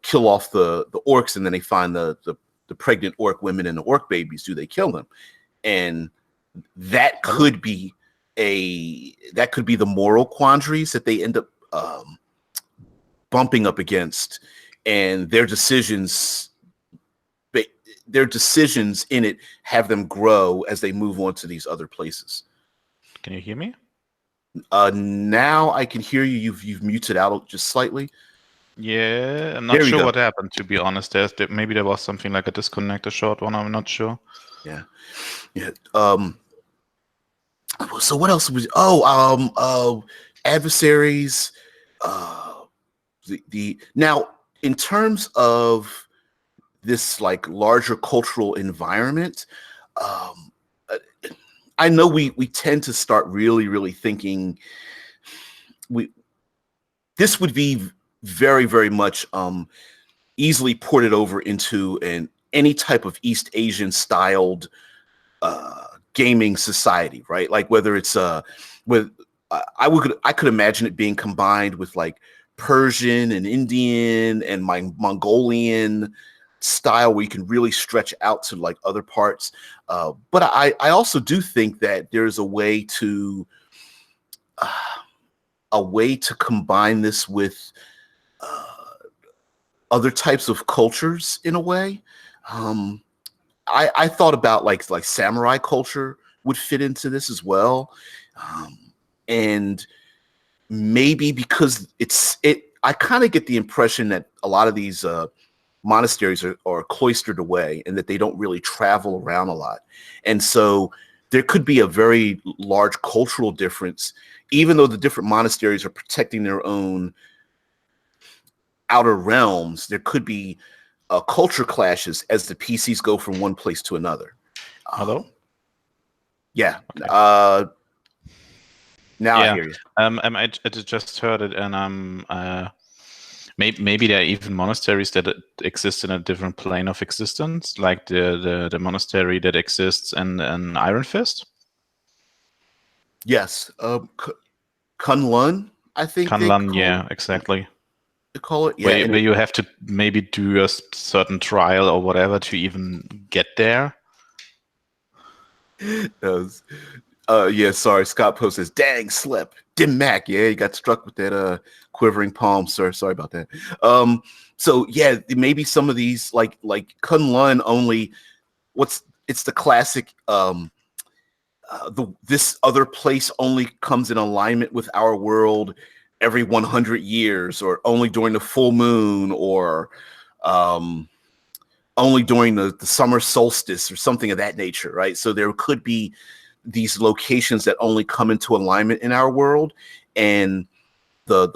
kill off the orcs, and then they find the pregnant orc women and the orc babies. Do they kill them? And that could be the moral quandaries that they end up bumping up against, and their decisions in it have them grow as they move on to these other places. Can you hear me? Now I can hear you. You've muted out just slightly. Yeah, I'm not sure what happened, to be honest. Maybe there was something like a disconnect, a short one. I'm not sure. Yeah. So what else was? Adversaries. Now, in terms of this like larger cultural environment, I know we tend to start really thinking this would be very, very much easily ported over into any type of East Asian styled gaming society, right? Like whether it's I could imagine it being combined with like Persian and Indian and Mongolian style, where you can really stretch out to like other parts. But I also do think that there's a way to combine this with other types of cultures in a way. I thought about like samurai culture would fit into this as well. And maybe because I kind of get the impression that a lot of these monasteries are cloistered away, and that they don't really travel around a lot. And so there could be a very large cultural difference, even though the different monasteries are protecting their own outer realms. There could be culture clashes as the PCs go from one place to another. Hello? Yeah. Okay. Now I hear you. I just heard it, and maybe there are even monasteries that exist in a different plane of existence, like the monastery that exists in Iron Fist. Yes, Kunlun, I think. Kunlun, yeah, exactly. To call it, yeah, where you have to maybe do a certain trial or whatever to even get there. Yeah, sorry. Scott Post says, "Dang, slip, Dim Mac." Yeah, you got struck with that quivering palm, sir. Sorry about that. So yeah, maybe some of these like Kunlun only. It's the classic. This other place only comes in alignment with our world every 100 years, or only during the full moon, or only during the summer solstice, or something of that nature, right? So there could be these locations that only come into alignment in our world, and the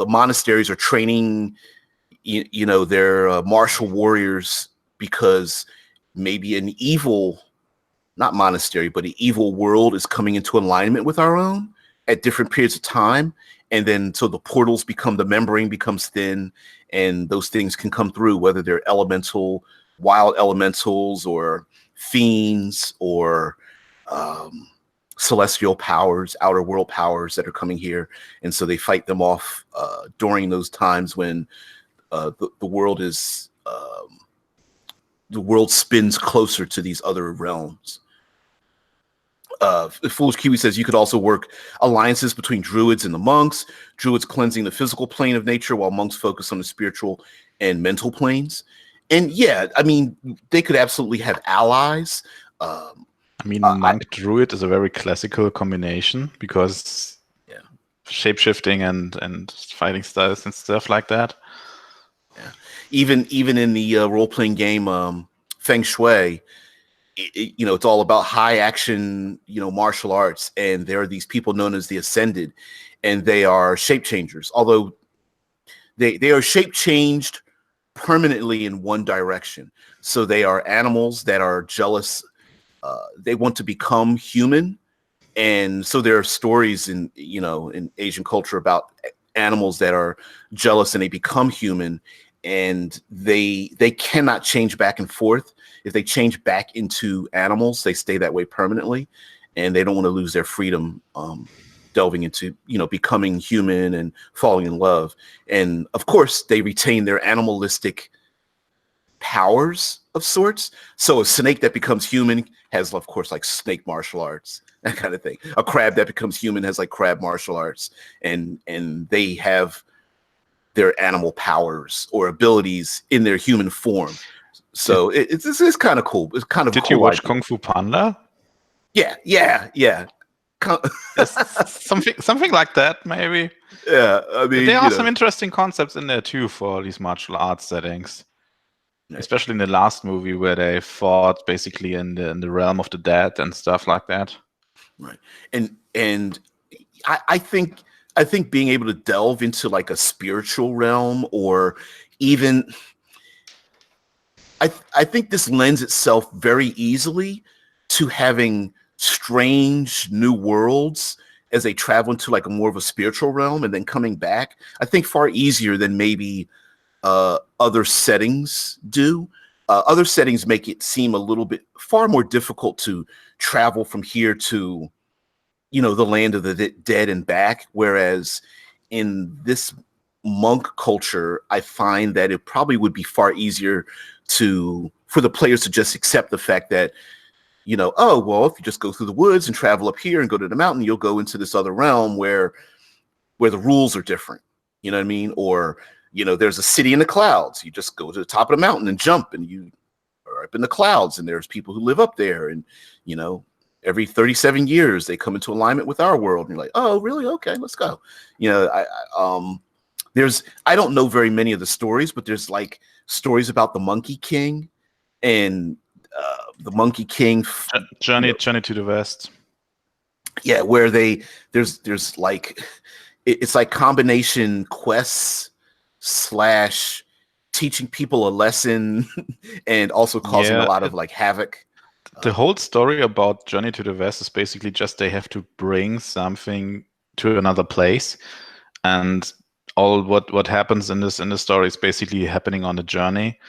monasteries are training their martial warriors, because maybe an evil, not monastery, but an evil world is coming into alignment with our own at different periods of time. And then so the portals the membrane becomes thin, and those things can come through, whether they're wild elementals, or fiends, or celestial powers, outer world powers that are coming here. And so they fight them off during those times when the world spins closer to these other realms. Foolish Kiwi says you could also work alliances between druids and the monks. Druids cleansing the physical plane of nature, while monks focus on the spiritual and mental planes. And yeah, I mean, they could absolutely have allies. Monk druid is a very classical combination, because shape-shifting and fighting styles and stuff like that. Yeah. even in the role playing game Feng Shui, it's all about high action, martial arts, and there are these people known as the Ascended, and they are shape changers. Although they are shape changed permanently in one direction. So they are animals that are jealous. They want to become human, and so there are stories in Asian culture about animals that are jealous and they become human, and they cannot change back and forth. If they change back into animals, they stay that way permanently, and they don't want to lose their freedom. Delving into becoming human and falling in love, and of course they retain their animalistic powers of sorts. So a snake that becomes human has, of course, like snake martial arts, that kind of thing. A crab that becomes human has like crab martial arts, and they have their animal powers or abilities in their human form. So it's kind of cool. It's kind of Did cool you watch idea. Kung Fu Panda? Yeah. Something like that, maybe. Yeah, I mean, there are some interesting concepts in there too for these martial arts settings, especially in the last movie where they fought basically in the realm of the dead and stuff like that. Right, and I think being able to delve into like a spiritual realm, or even I think this lends itself very easily to having strange new worlds as they travel into like a more of a spiritual realm and then coming back. I think far easier than maybe other settings do. Other settings make it seem a little bit far more difficult to travel from here to, the land of the dead and back. Whereas in this monk culture, I find that it probably would be far easier for the players to just accept the fact that, oh, well, if you just go through the woods and travel up here and go to the mountain, you'll go into this other realm where the rules are different. You know what I mean? Or, there's a city in the clouds. You just go to the top of the mountain and jump, and you are up in the clouds, and there's people who live up there. And, every 37 years they come into alignment with our world. And you're like, oh, really? Okay, let's go. I don't know very many of the stories, but there's like stories about the Monkey King and the Monkey King Journey to the West. Yeah, where there's like it's like combination quests / teaching people a lesson and also causing a lot of like havoc. The whole story about Journey to the West is basically just they have to bring something to another place, and all what happens in this story is basically happening on the journey.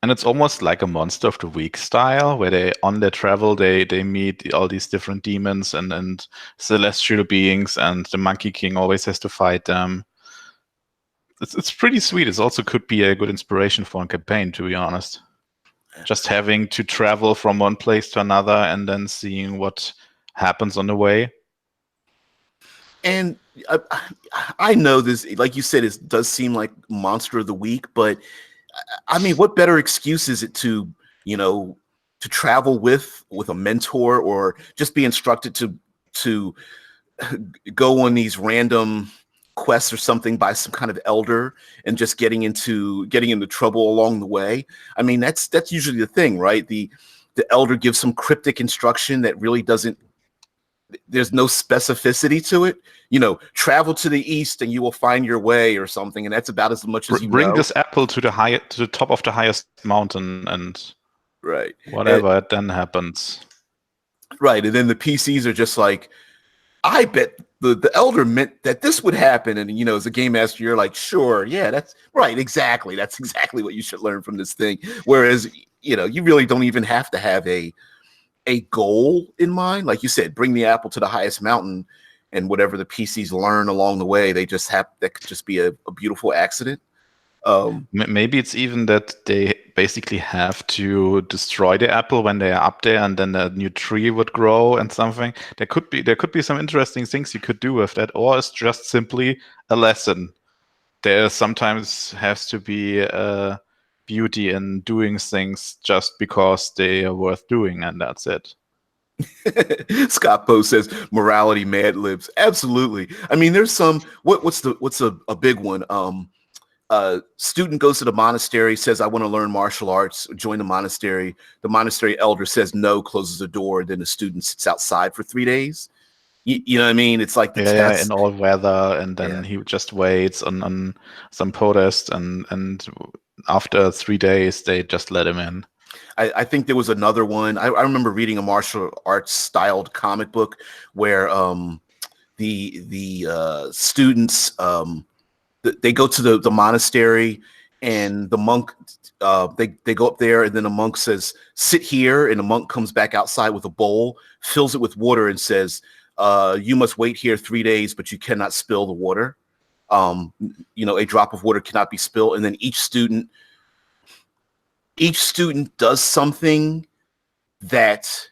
And it's almost like a Monster of the Week style, where they on their travel they meet all these different demons and celestial beings, and the Monkey King always has to fight them. It's pretty sweet. It also could be a good inspiration for a campaign, to be honest. Just having to travel from one place to another and then seeing what happens on the way. And I know this, like you said, it does seem like Monster of the Week, but I mean, what better excuse is it to travel with a mentor, or just be instructed to go on these random quests or something by some kind of elder and just getting into trouble along the way? I mean, that's usually the thing, right? The elder gives some cryptic instruction that really there's no specificity to it. Travel to the east and you will find your way or something, and that's about as much as you bring know. This apple to the top of the highest mountain, and right, whatever it then happens. Right, and then the PCs are just like, I bet the elder meant that this would happen, and as a game master, you're like, sure, yeah, that's right, exactly, that's exactly what you should learn from this thing. Whereas you really don't even have to have a goal in mind. Like you said, bring the apple to the highest mountain, and whatever the PCs learn along the way, that could just be a beautiful accident. Maybe it's even that they basically have to destroy the apple when they are up there, and then a new tree would grow and something. There could be some interesting things you could do with that, or it's just simply a lesson. There sometimes has to be a beauty in doing things just because they are worth doing, and that's it. Scott Poe says morality mad libs. Absolutely. I mean, there's some what's a big one? Student goes to the monastery, says, I want to learn martial arts, join the monastery. The monastery elder says no, closes the door. Then the student sits outside for 3 days. You know what I mean? It's like the Yeah, in test. all weather, and Yeah. then he just waits on some protest, and after 3 days, they just let him in. I think there was another one. I remember reading a martial arts styled comic book where the students they go to the monastery, and the monk they go up there, and then the monk says, sit here, and the monk comes back outside with a bowl, fills it with water, and says, you must wait here 3 days, but you cannot spill the water. A drop of water cannot be spilled. And then each student does something that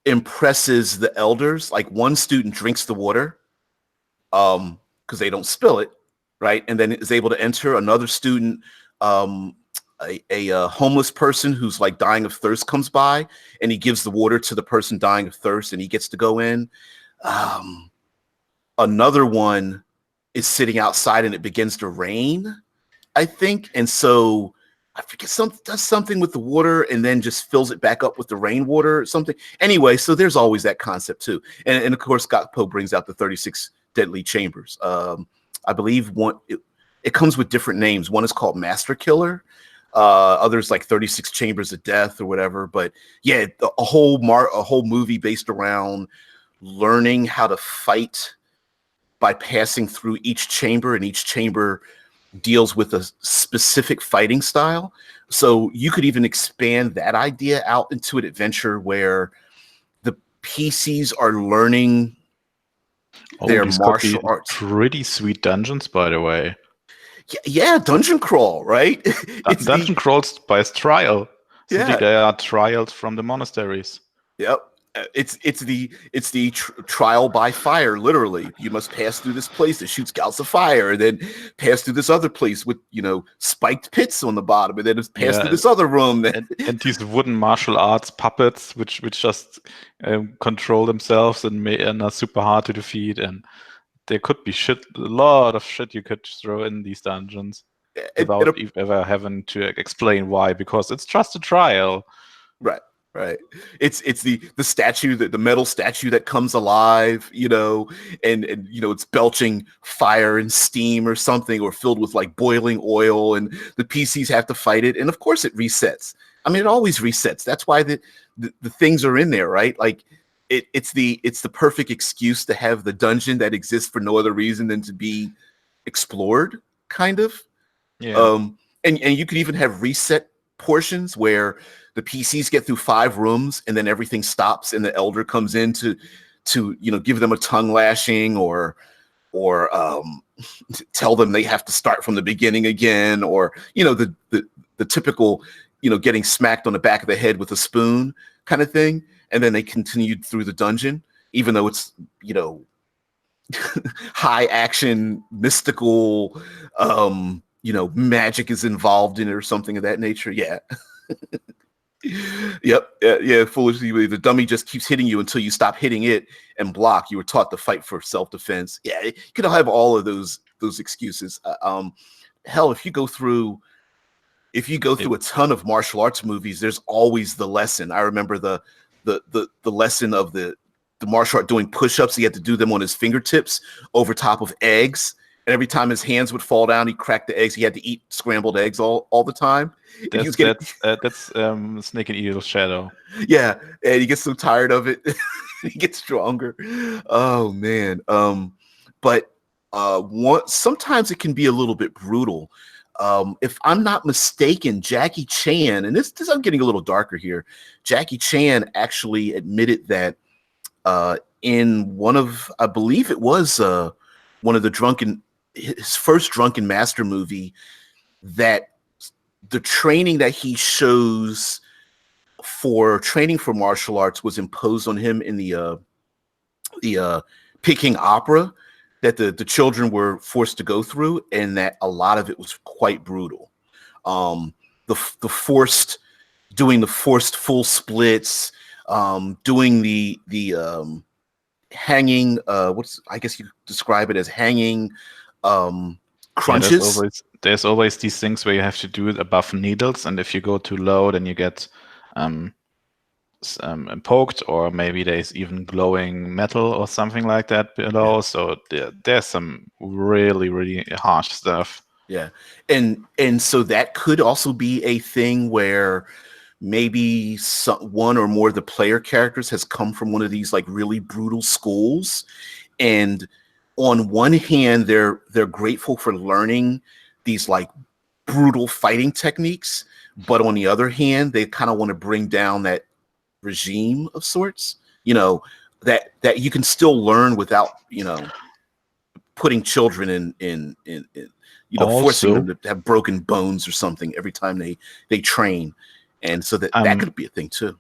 impresses the elders. Like, one student drinks the water because they don't spill it, right? And then is able to enter. Another student, a homeless person who's like dying of thirst, comes by, and he gives the water to the person dying of thirst, and he gets to go in. Another one is sitting outside, and it begins to rain, I think. And so I forget, does something with the water, and then just fills it back up with the rainwater or something. Anyway, so there's always that concept too. And of course, Scott Poe brings out the 36 deadly chambers. I believe it comes with different names. One is called Master Killer. Others like 36 Chambers of Death or whatever. But yeah, a whole movie based around learning how to fight by passing through each chamber, and each chamber deals with a specific fighting style. So you could even expand that idea out into an adventure where the PCs are learning their These could be martial arts. pretty sweet dungeons, by the way. Yeah, dungeon crawl, right? It's Dungeon crawls by trial. Simply, Yeah. they are trials from the monasteries. Yep. It's the trial by fire. Literally, you must pass through this place that shoots gouts of fire, and then pass through this other place with spiked pits on the bottom, and then pass through this other room. And these wooden martial arts puppets, which just control themselves and are super hard to defeat. And there could be a lot of shit you could throw in these dungeons without ever having to explain why, because it's just a trial. Right. It's the statue, the metal statue that comes alive, and it's belching fire and steam or something, or filled with like boiling oil, and the PCs have to fight it. And of course it resets. I mean, it always resets. That's why the things are in there, right? Like it's the perfect excuse to have the dungeon that exists for no other reason than to be explored, kind of. Yeah. And you could even have reset portions where the PCs get through 5 rooms, and then everything stops, and the elder comes in to give them a tongue lashing, or tell them they have to start from the beginning again, or the typical getting smacked on the back of the head with a spoon kind of thing. And then they continued through the dungeon, even though it's high action, mystical, magic is involved in it or something of that nature. Yeah. Yep. Yeah. Foolishly, the dummy just keeps hitting you until you stop hitting it and block. You were taught to fight for self-defense. Yeah, you could have all of those excuses. Hell, if you go through a ton of martial arts movies, there's always the lesson. I remember the lesson of the martial art doing push-ups. He had to do them on his fingertips over top of eggs. And every time his hands would fall down, he cracked the eggs. He had to eat scrambled eggs all the time. That's Snake and Eagle's shadow. Yeah, and he gets so tired of it, he gets stronger. Oh man. But sometimes it can be a little bit brutal. If I'm not mistaken, Jackie Chan, and this I'm getting a little darker here. Jackie Chan actually admitted that in one of, I believe it was one of his first Drunken Master movie, that the training that he shows for training for martial arts was imposed on him in the Peking opera that the children were forced to go through, and that a lot of it was quite brutal. The forced full splits, doing the hanging, I guess you could describe it as hanging crunches. There's always these things where you have to do it above needles, and if you go too low, then you get poked, or maybe there's even glowing metal or something like that below. Yeah. So there's some really, really harsh stuff. Yeah. And so that could also be a thing where maybe one or more of the player characters has come from one of these like really brutal schools, and on one hand they're grateful for learning these like brutal fighting techniques, but on the other hand they kind of want to bring down that regime of sorts, that you can still learn without putting children in forcing Also, them to have broken bones or something every time they train. And so that could be a thing too.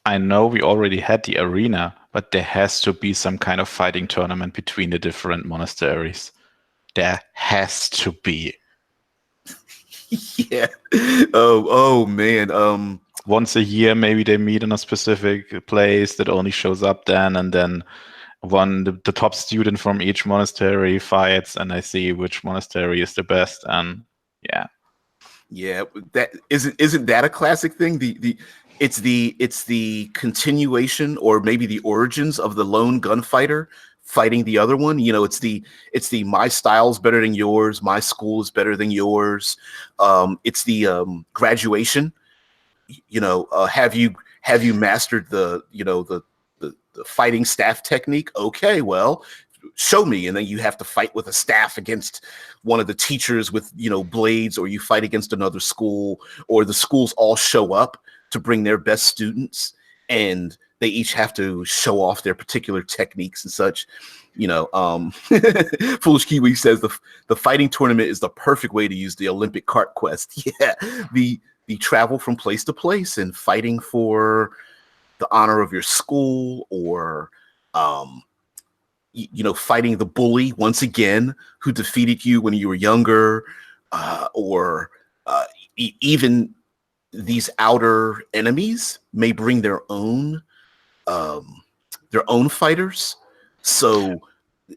I know we already had the arena, but there has to be some kind of fighting tournament between the different monasteries. There has to be. Yeah. Oh man. Once a year, maybe they meet in a specific place that only shows up then, and then the top student from each monastery fights, and I see which monastery is the best. And yeah, that isn't that a classic thing? It's the continuation, or maybe the origins of the lone gunfighter fighting the other one. It's the my style's better than yours, my school is better than yours. It's the graduation. Have you mastered the fighting staff technique? Okay, well, show me. And then you have to fight with a staff against one of the teachers with blades, or you fight against another school, or the schools all show up to bring their best students, and they each have to show off their particular techniques and such. Foolish Kiwi says the fighting tournament is the perfect way to use the Olympic cart quest. Yeah, the travel from place to place and fighting for the honor of your school, or fighting the bully once again who defeated you when you were younger, or even these outer enemies may bring their own fighters. So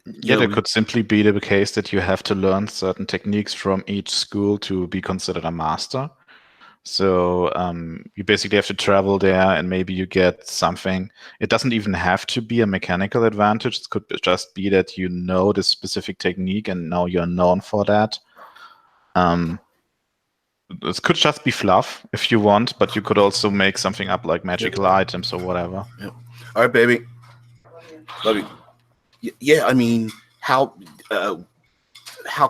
there could simply be the case that you have to learn certain techniques from each school to be considered a master. So you basically have to travel there, and maybe you get something. It doesn't even have to be a mechanical advantage. It could just be that you know this specific technique and now you're known for that. This could just be fluff if you want, but you could also make something up like magical items or whatever. Yep. All right, baby. Love you. Yeah, I mean, how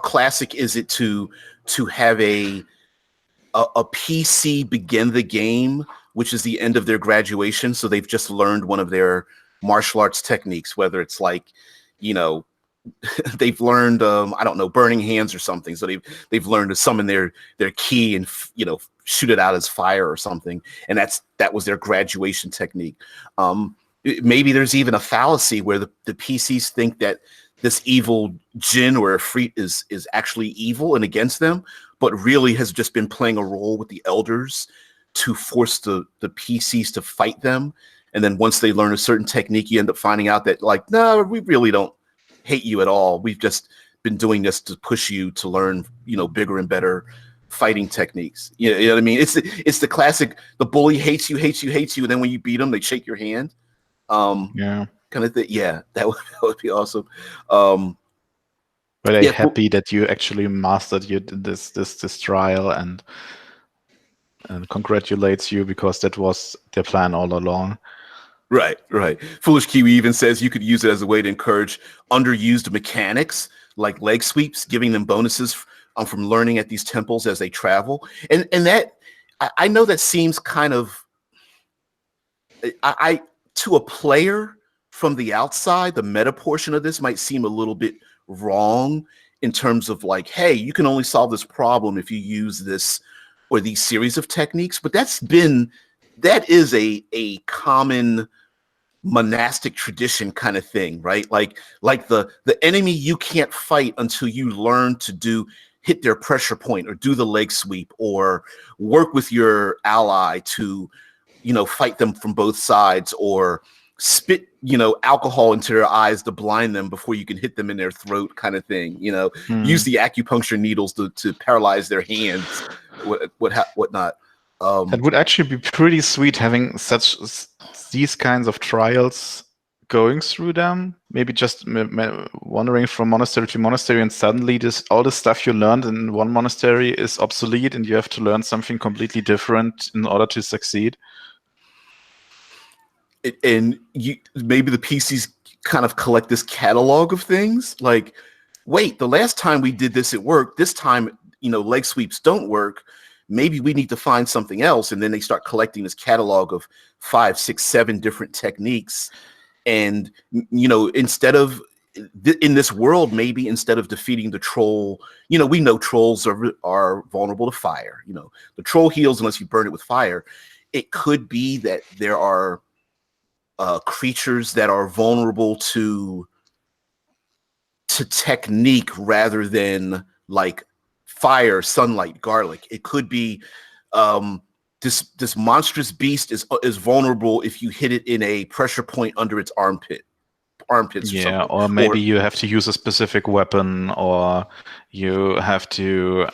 classic is it to have a PC begin the game, which is the end of their graduation, so they've just learned one of their martial arts techniques, whether it's like, they've learned I don't know, burning hands or something, so they've learned to summon their ki and shoot it out as fire or something, and that was their graduation technique. Maybe there's even a fallacy where the PCs think that this evil jinn or Ifrit is actually evil and against them, but really has just been playing a role with the elders to force the PCs to fight them. And then once they learn a certain technique, you end up finding out that, like, no, we really don't hate you at all. We've just been doing this to push you to learn, bigger and better fighting techniques. You know what I mean? It's the classic, the bully hates you, and then when you beat them, they shake your hand. Kind of thing. Yeah, that would be awesome. Were they happy that you actually mastered this trial, and congratulates you because that was their plan all along? Right. Foolish Kiwi even says you could use it as a way to encourage underused mechanics like leg sweeps, giving them bonuses from learning at these temples as they travel. And that, I know that seems kind of, I to a player from the outside, the meta portion of this might seem a little bit wrong in terms of like, hey, you can only solve this problem if you use this or these series of techniques. But that is a common monastic tradition kind of thing, right? Like the enemy you can't fight until you learn to hit their pressure point, or do the leg sweep, or work with your ally to fight them from both sides, or spit, alcohol into their eyes to blind them before you can hit them in their throat, kind of thing. Use the acupuncture needles to paralyze their hands, whatnot. That would actually be pretty sweet having these kinds of trials going through them. Maybe just wandering from monastery to monastery, and suddenly all the stuff you learned in one monastery is obsolete, and you have to learn something completely different in order to succeed. And maybe the PCs kind of collect this catalog of things. Like, wait, the last time we did this, it worked. This time, leg sweeps don't work. Maybe we need to find something else. And then they start collecting this catalog of 5, 6, 7 different techniques. And, instead of in this world, maybe instead of defeating the troll, we know trolls are vulnerable to fire. The troll heals unless you burn it with fire. It could be that there are creatures that are vulnerable to technique rather than like fire, sunlight, garlic. It could be this monstrous beast is vulnerable if you hit it in a pressure point under its armpits. Yeah, or maybe you have to use a specific weapon, or you have to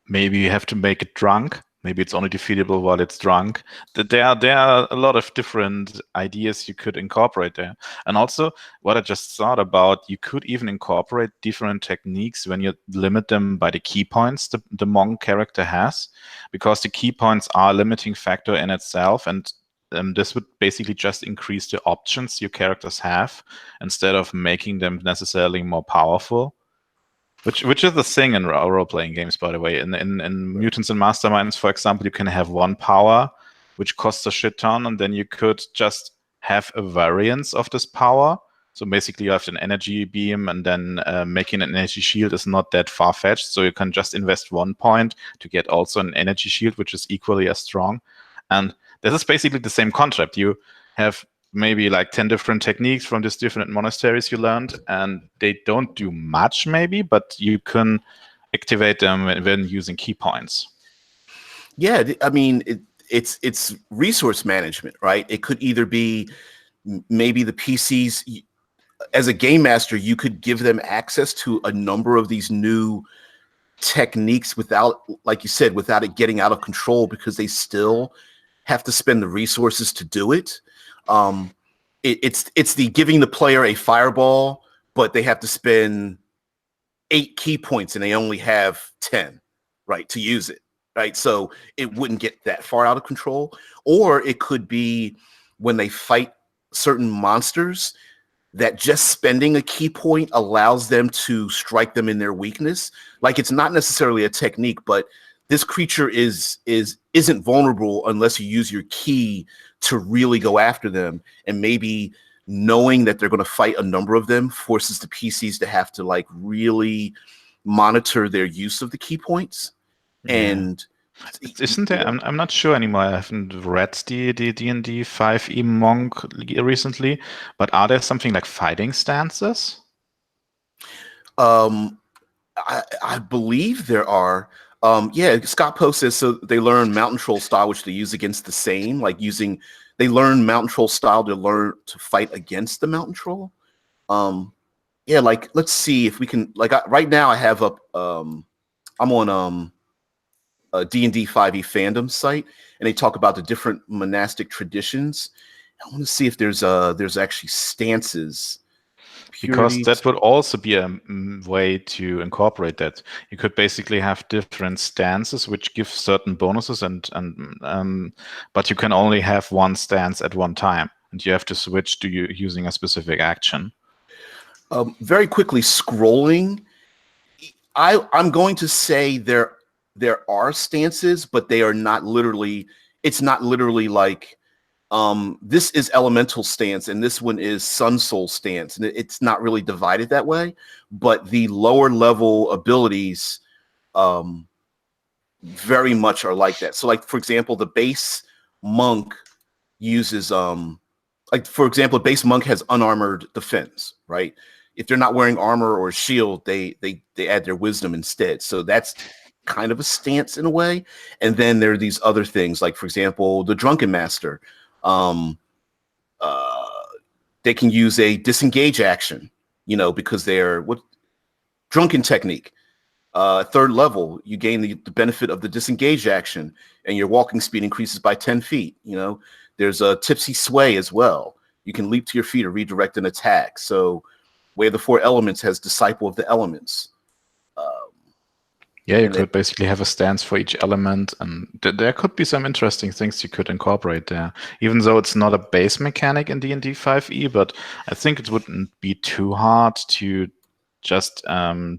maybe you have to make it drunk. Maybe it's only defeatable while it's drunk. There are a lot of different ideas you could incorporate there. And also, what I just thought about, you could even incorporate different techniques when you limit them by the key points the monk character has, because the key points are a limiting factor in itself, and this would basically just increase the options your characters have instead of making them necessarily more powerful. Which is the thing in role-playing games, by the way. In Mutants and Masterminds, for example, you can have one power, which costs a shit ton, and then you could just have a variance of this power. So basically, you have an energy beam, and then making an energy shield is not that far-fetched. So you can just invest 1 point to get also an energy shield, which is equally as strong. And this is basically the same concept. You have maybe like 10 different techniques from these different monasteries you learned, and they don't do much maybe, but you can activate them when using key points. Yeah, I mean, it's resource management, right? It could either be maybe the PCs, as a game master, you could give them access to a number of these new techniques without, like you said, without it getting out of control, because they still have to spend the resources to do it. It's the giving the player a fireball, but they have to spend 8 key points and they only have 10, right, to use it, right? So it wouldn't get that far out of control. Or it could be when they fight certain monsters that just spending a key point allows them to strike them in their weakness. Like, it's not necessarily a technique, but this creature isn't vulnerable unless you use your key to really go after them. And maybe knowing that they're going to fight a number of them forces the PCs to have to like really monitor their use of the key points. Yeah. And isn't there? I'm not sure anymore. I haven't read the D&D 5e monk recently, but are there something like fighting stances? I believe there are. Yeah, Scott Poe says so they learn Mountain Troll style, which they use against the same, like they learn Mountain Troll style to learn to fight against the Mountain Troll. Yeah, like, let's see if we can, like, right now I have up, I'm on a D&D 5e fandom site, and they talk about the different monastic traditions. I want to see if there's actually stances. Because that would also be a way to incorporate that. You could basically have different stances which give certain bonuses, but you can only have one stance at one time, and you have to switch to using a specific action. Very quickly, scrolling. I'm going to say there are stances, but they are not literally. It's not literally like. This is elemental stance and this one is sun soul stance, and it's not really divided that way, but the lower level abilities very much are like that. So like, for example, the base monk uses like, for example, base monk has unarmored defense, right? If they're not wearing armor or shield, they add their wisdom instead. So that's kind of a stance in a way. And then there are these other things, like, for example, the drunken master. They can use a disengage action, because they're drunken technique. Third level, you gain the benefit of the disengage action, and your walking speed increases by 10 feet. There's a tipsy sway as well. You can leap to your feet or redirect an attack. So Way of the Four Elements has Disciple of the Elements. Yeah, you could basically have a stance for each element, and there could be some interesting things you could incorporate there. Even though it's not a base mechanic in D&D 5e, but I think it wouldn't be too hard to just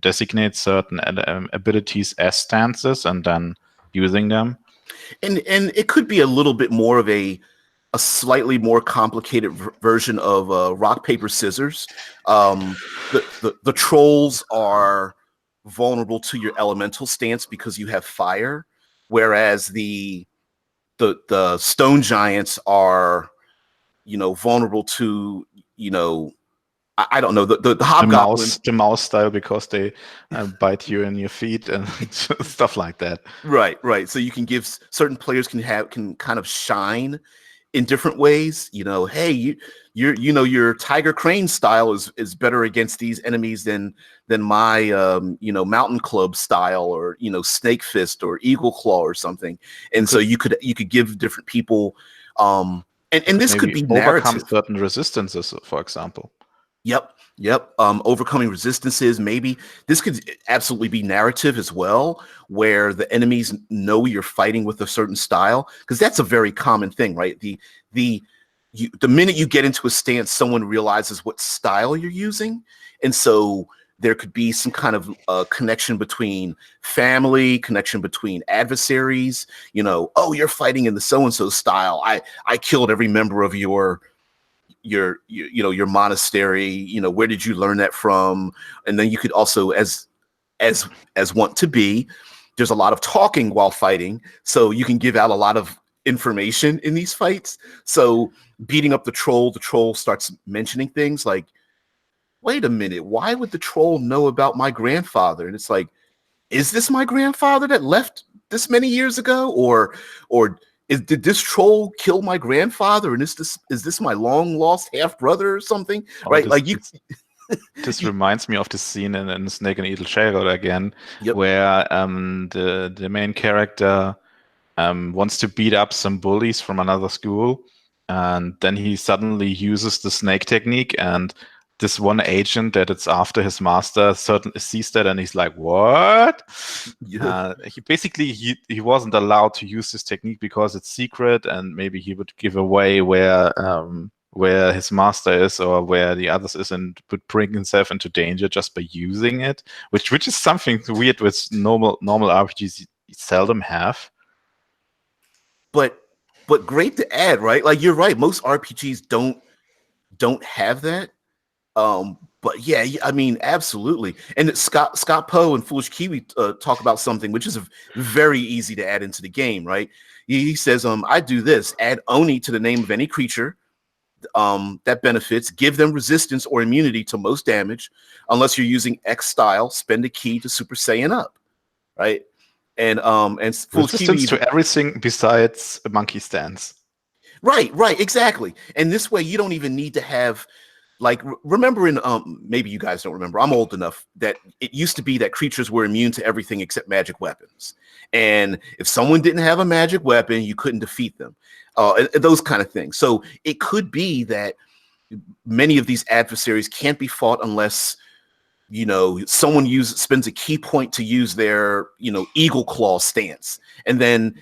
designate certain abilities as stances and then using them. And it could be a little bit more of a slightly more complicated version of rock, paper, scissors. The trolls are vulnerable to your elemental stance because you have fire, whereas the stone giants are, vulnerable to, I don't know, the hobgoblins, the mouse style, because they bite you in your feet and stuff like that. Right. So you can give certain players can kind of shine in different ways. Hey, your tiger crane style is better against these enemies than my mountain club style, or snake fist or eagle claw or something. And so you could give different people and this could be narrative. Overcome certain resistances, for example. Yep. Overcoming resistances. Maybe this could absolutely be narrative as well, where the enemies know you're fighting with a certain style, because that's a very common thing, right? The minute you get into a stance, someone realizes what style you're using, and so there could be some kind of connection between family, connection between adversaries. Oh, you're fighting in the so and so style. I killed every member of your monastery. Where did you learn that from? And then you could also, as want to be, there's a lot of talking while fighting, so you can give out a lot of information in these fights. So beating up the troll starts mentioning things like, wait a minute, why would the troll know about my grandfather? And it's like, is this my grandfather that left this many years ago, or did this troll kill my grandfather? And is this my long lost half brother or something? Right? This reminds me of the scene in Snake and Edel Sherrod again, Yep. where the main character wants to beat up some bullies from another school, and then he suddenly uses the snake technique, and this one agent that it's after his master certainly sees that, and he's like, what? Yeah. He wasn't allowed to use this technique because it's secret, and maybe he would give away where his master is or where the others is, and would bring himself into danger just by using it, which is something weird with normal RPGs you seldom have. But great to add, right? Like, you're right, most RPGs don't have that. But yeah, I mean, absolutely. And Scott Poe and Foolish Kiwi talk about something which is very easy to add into the game, right? He says, I do this: add Oni to the name of any creature that benefits, give them resistance or immunity to most damage, unless you're using X style, spend a key to Super Saiyan up, right? And resistance to everything besides a monkey stance. Right, exactly. And this way, you don't even need to have, like, remember in maybe you guys don't remember, I'm old enough, that it used to be that creatures were immune to everything except magic weapons. And if someone didn't have a magic weapon, you couldn't defeat them. And those kind of things. So it could be that many of these adversaries can't be fought unless, someone spends a key point to use their, eagle claw stance. And then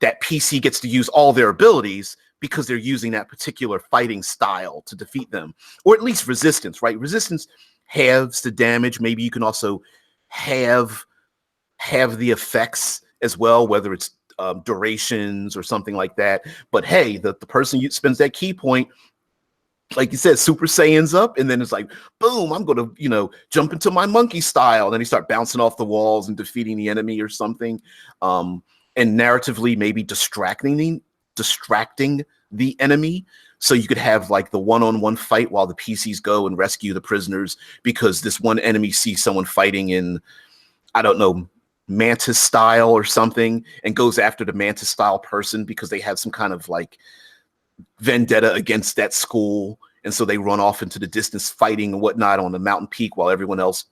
that PC gets to use all their abilities because they're using that particular fighting style to defeat them, or at least resistance, right? Resistance halves the damage. Maybe you can also have the effects as well, whether it's durations or something like that. But hey, the person spends that key point, like you said, Super Saiyan's up, and then it's like, boom, I'm going to, jump into my monkey style. And then you start bouncing off the walls and defeating the enemy or something. And narratively, maybe distracting the enemy, so you could have like the one-on-one fight while the PCs go and rescue the prisoners, because this one enemy sees someone fighting in, I don't know, mantis style or something, and goes after the mantis style person because they have some kind of like vendetta against that school. and so they run off into the distance fighting and whatnot on the mountain peak while everyone else,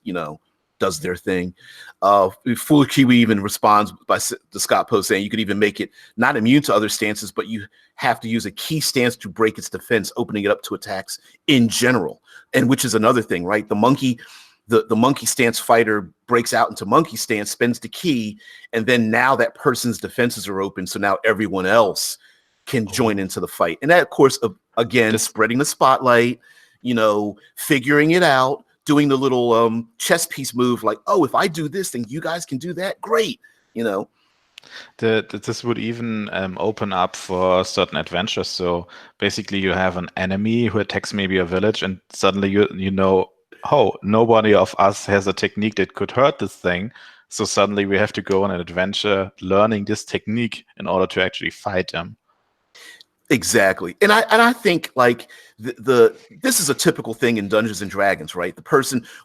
does their thing. Full Kiwi even responds by the Scott Post saying you could even make it not immune to other stances, but you have to use a key stance to break its defense, opening it up to attacks in general. And which is another thing, right? The monkey stance fighter breaks out into monkey stance, spends the key, and then now that person's defenses are open, so now everyone else can join into the fight. And that, of course, again, spreading the spotlight, figuring it out, doing the little chess piece move, like, oh, if I do this, then you guys can do that. Great, This would even open up for certain adventures. So basically, you have an enemy who attacks maybe a village, and suddenly oh, nobody of us has a technique that could hurt this thing. So suddenly we have to go on an adventure learning this technique in order to actually fight them. Exactly. And I think like this is a typical thing in Dungeons and Dragons, right?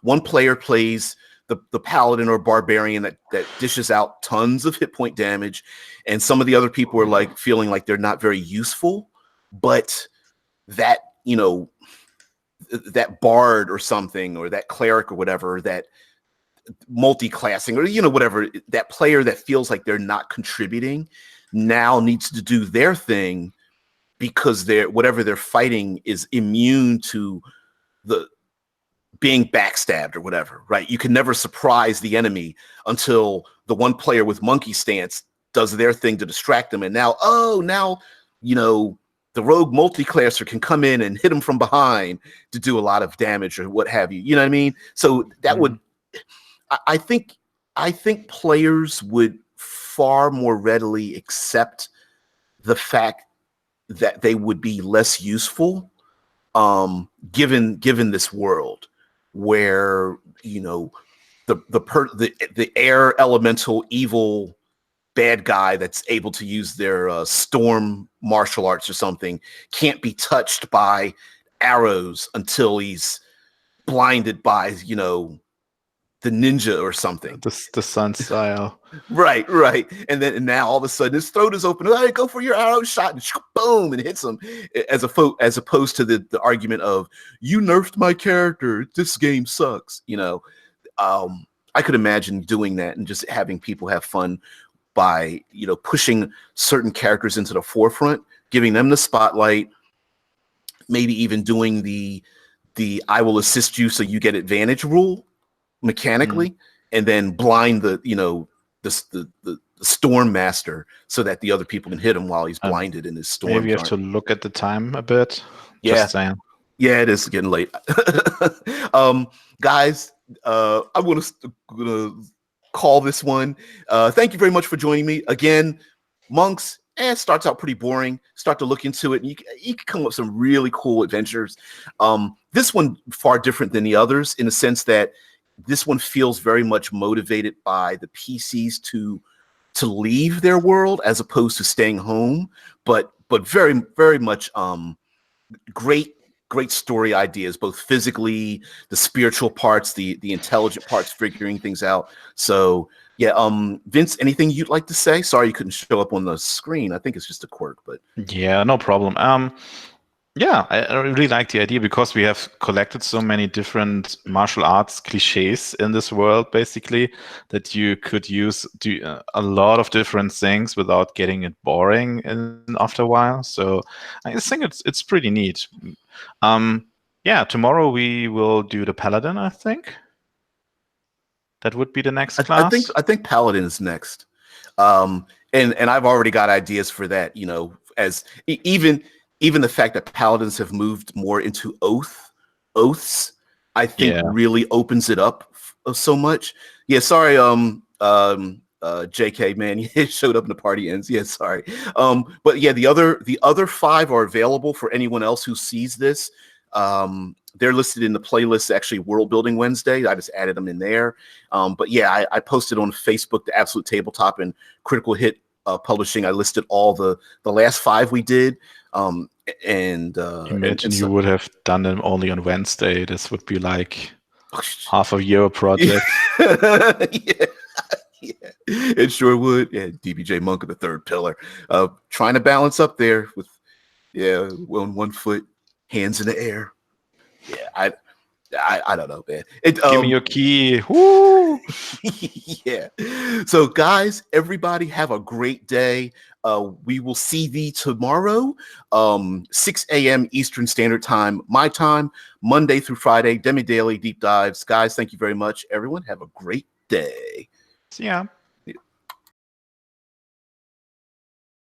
One player plays the paladin or barbarian that dishes out tons of hit point damage, and some of the other people are like feeling like they're not very useful, but that, that bard or something, or that cleric or whatever, that multi-classing or whatever, that player that feels like they're not contributing now needs to do their thing, because whatever they're fighting is immune to the being backstabbed or whatever, right? You can never surprise the enemy until the one player with monkey stance does their thing to distract them. And now, the rogue multiclasser can come in and hit them from behind to do a lot of damage or what have you. You know what I mean? So that would, I think players would far more readily accept the fact that they would be less useful, given this world where the air elemental evil bad guy that's able to use their storm martial arts or something can't be touched by arrows until he's blinded by the ninja or something. The sun style. Right. And now all of a sudden his throat is open. Hey, go for your arrow shot, and boom, and hits him. As opposed to the argument of, you nerfed my character, this game sucks. I could imagine doing that and just having people have fun by pushing certain characters into the forefront, giving them the spotlight, maybe even doing the I will assist you so you get advantage rule mechanically, and then blind the storm master so that the other people can hit him while he's blinded in his storm. Maybe you have to look at the time a bit. Yeah. Just saying. Yeah, it is getting late. Guys, I'm gonna call this one. Thank you very much for joining me again. Monks, it starts out pretty boring. Start to look into it, and you can come up with some really cool adventures. This one far different than the others in the sense that this one feels very much motivated by the PCs to leave their world as opposed to staying home, but very, very much great story ideas, both physically, the spiritual parts, the intelligent parts, figuring things out. So yeah, Vince, anything you'd like to say? Sorry you couldn't show up on the screen. I think it's just a quirk, but yeah, no problem. Yeah, I really like the idea because we have collected so many different martial arts cliches in this world, basically, that you could do a lot of different things without getting it boring after a while. So I think it's pretty neat. Yeah, tomorrow we will do the Paladin, I think. That would be the next class. I think Paladin is next. And I've already got ideas for that, as even the fact that paladins have moved more into oaths, I think really opens it up so much. Yeah, sorry, JK, man, you showed up in the party ends. Yeah, sorry. But yeah, the other 5 are available for anyone else who sees this. They're listed in the playlist, actually, World Building Wednesday. I just added them in there. But yeah, I posted on Facebook, the Absolute Tabletop and Critical Hit Publishing. I listed all the last 5 we did. Imagine you would have done them only on Wednesday. This would be like half a year project. Yeah, it sure would. Yeah, DBJ Monk of the Third Pillar, trying to balance up there with one foot, hands in the air. Yeah, I don't know, man. It Give me your key. Woo! yeah. So guys, everybody have a great day. We will see thee tomorrow, 6 a.m. Eastern Standard Time, my time, Monday through Friday, demi-daily deep dives. Guys, thank you very much. Everyone have a great day. See ya.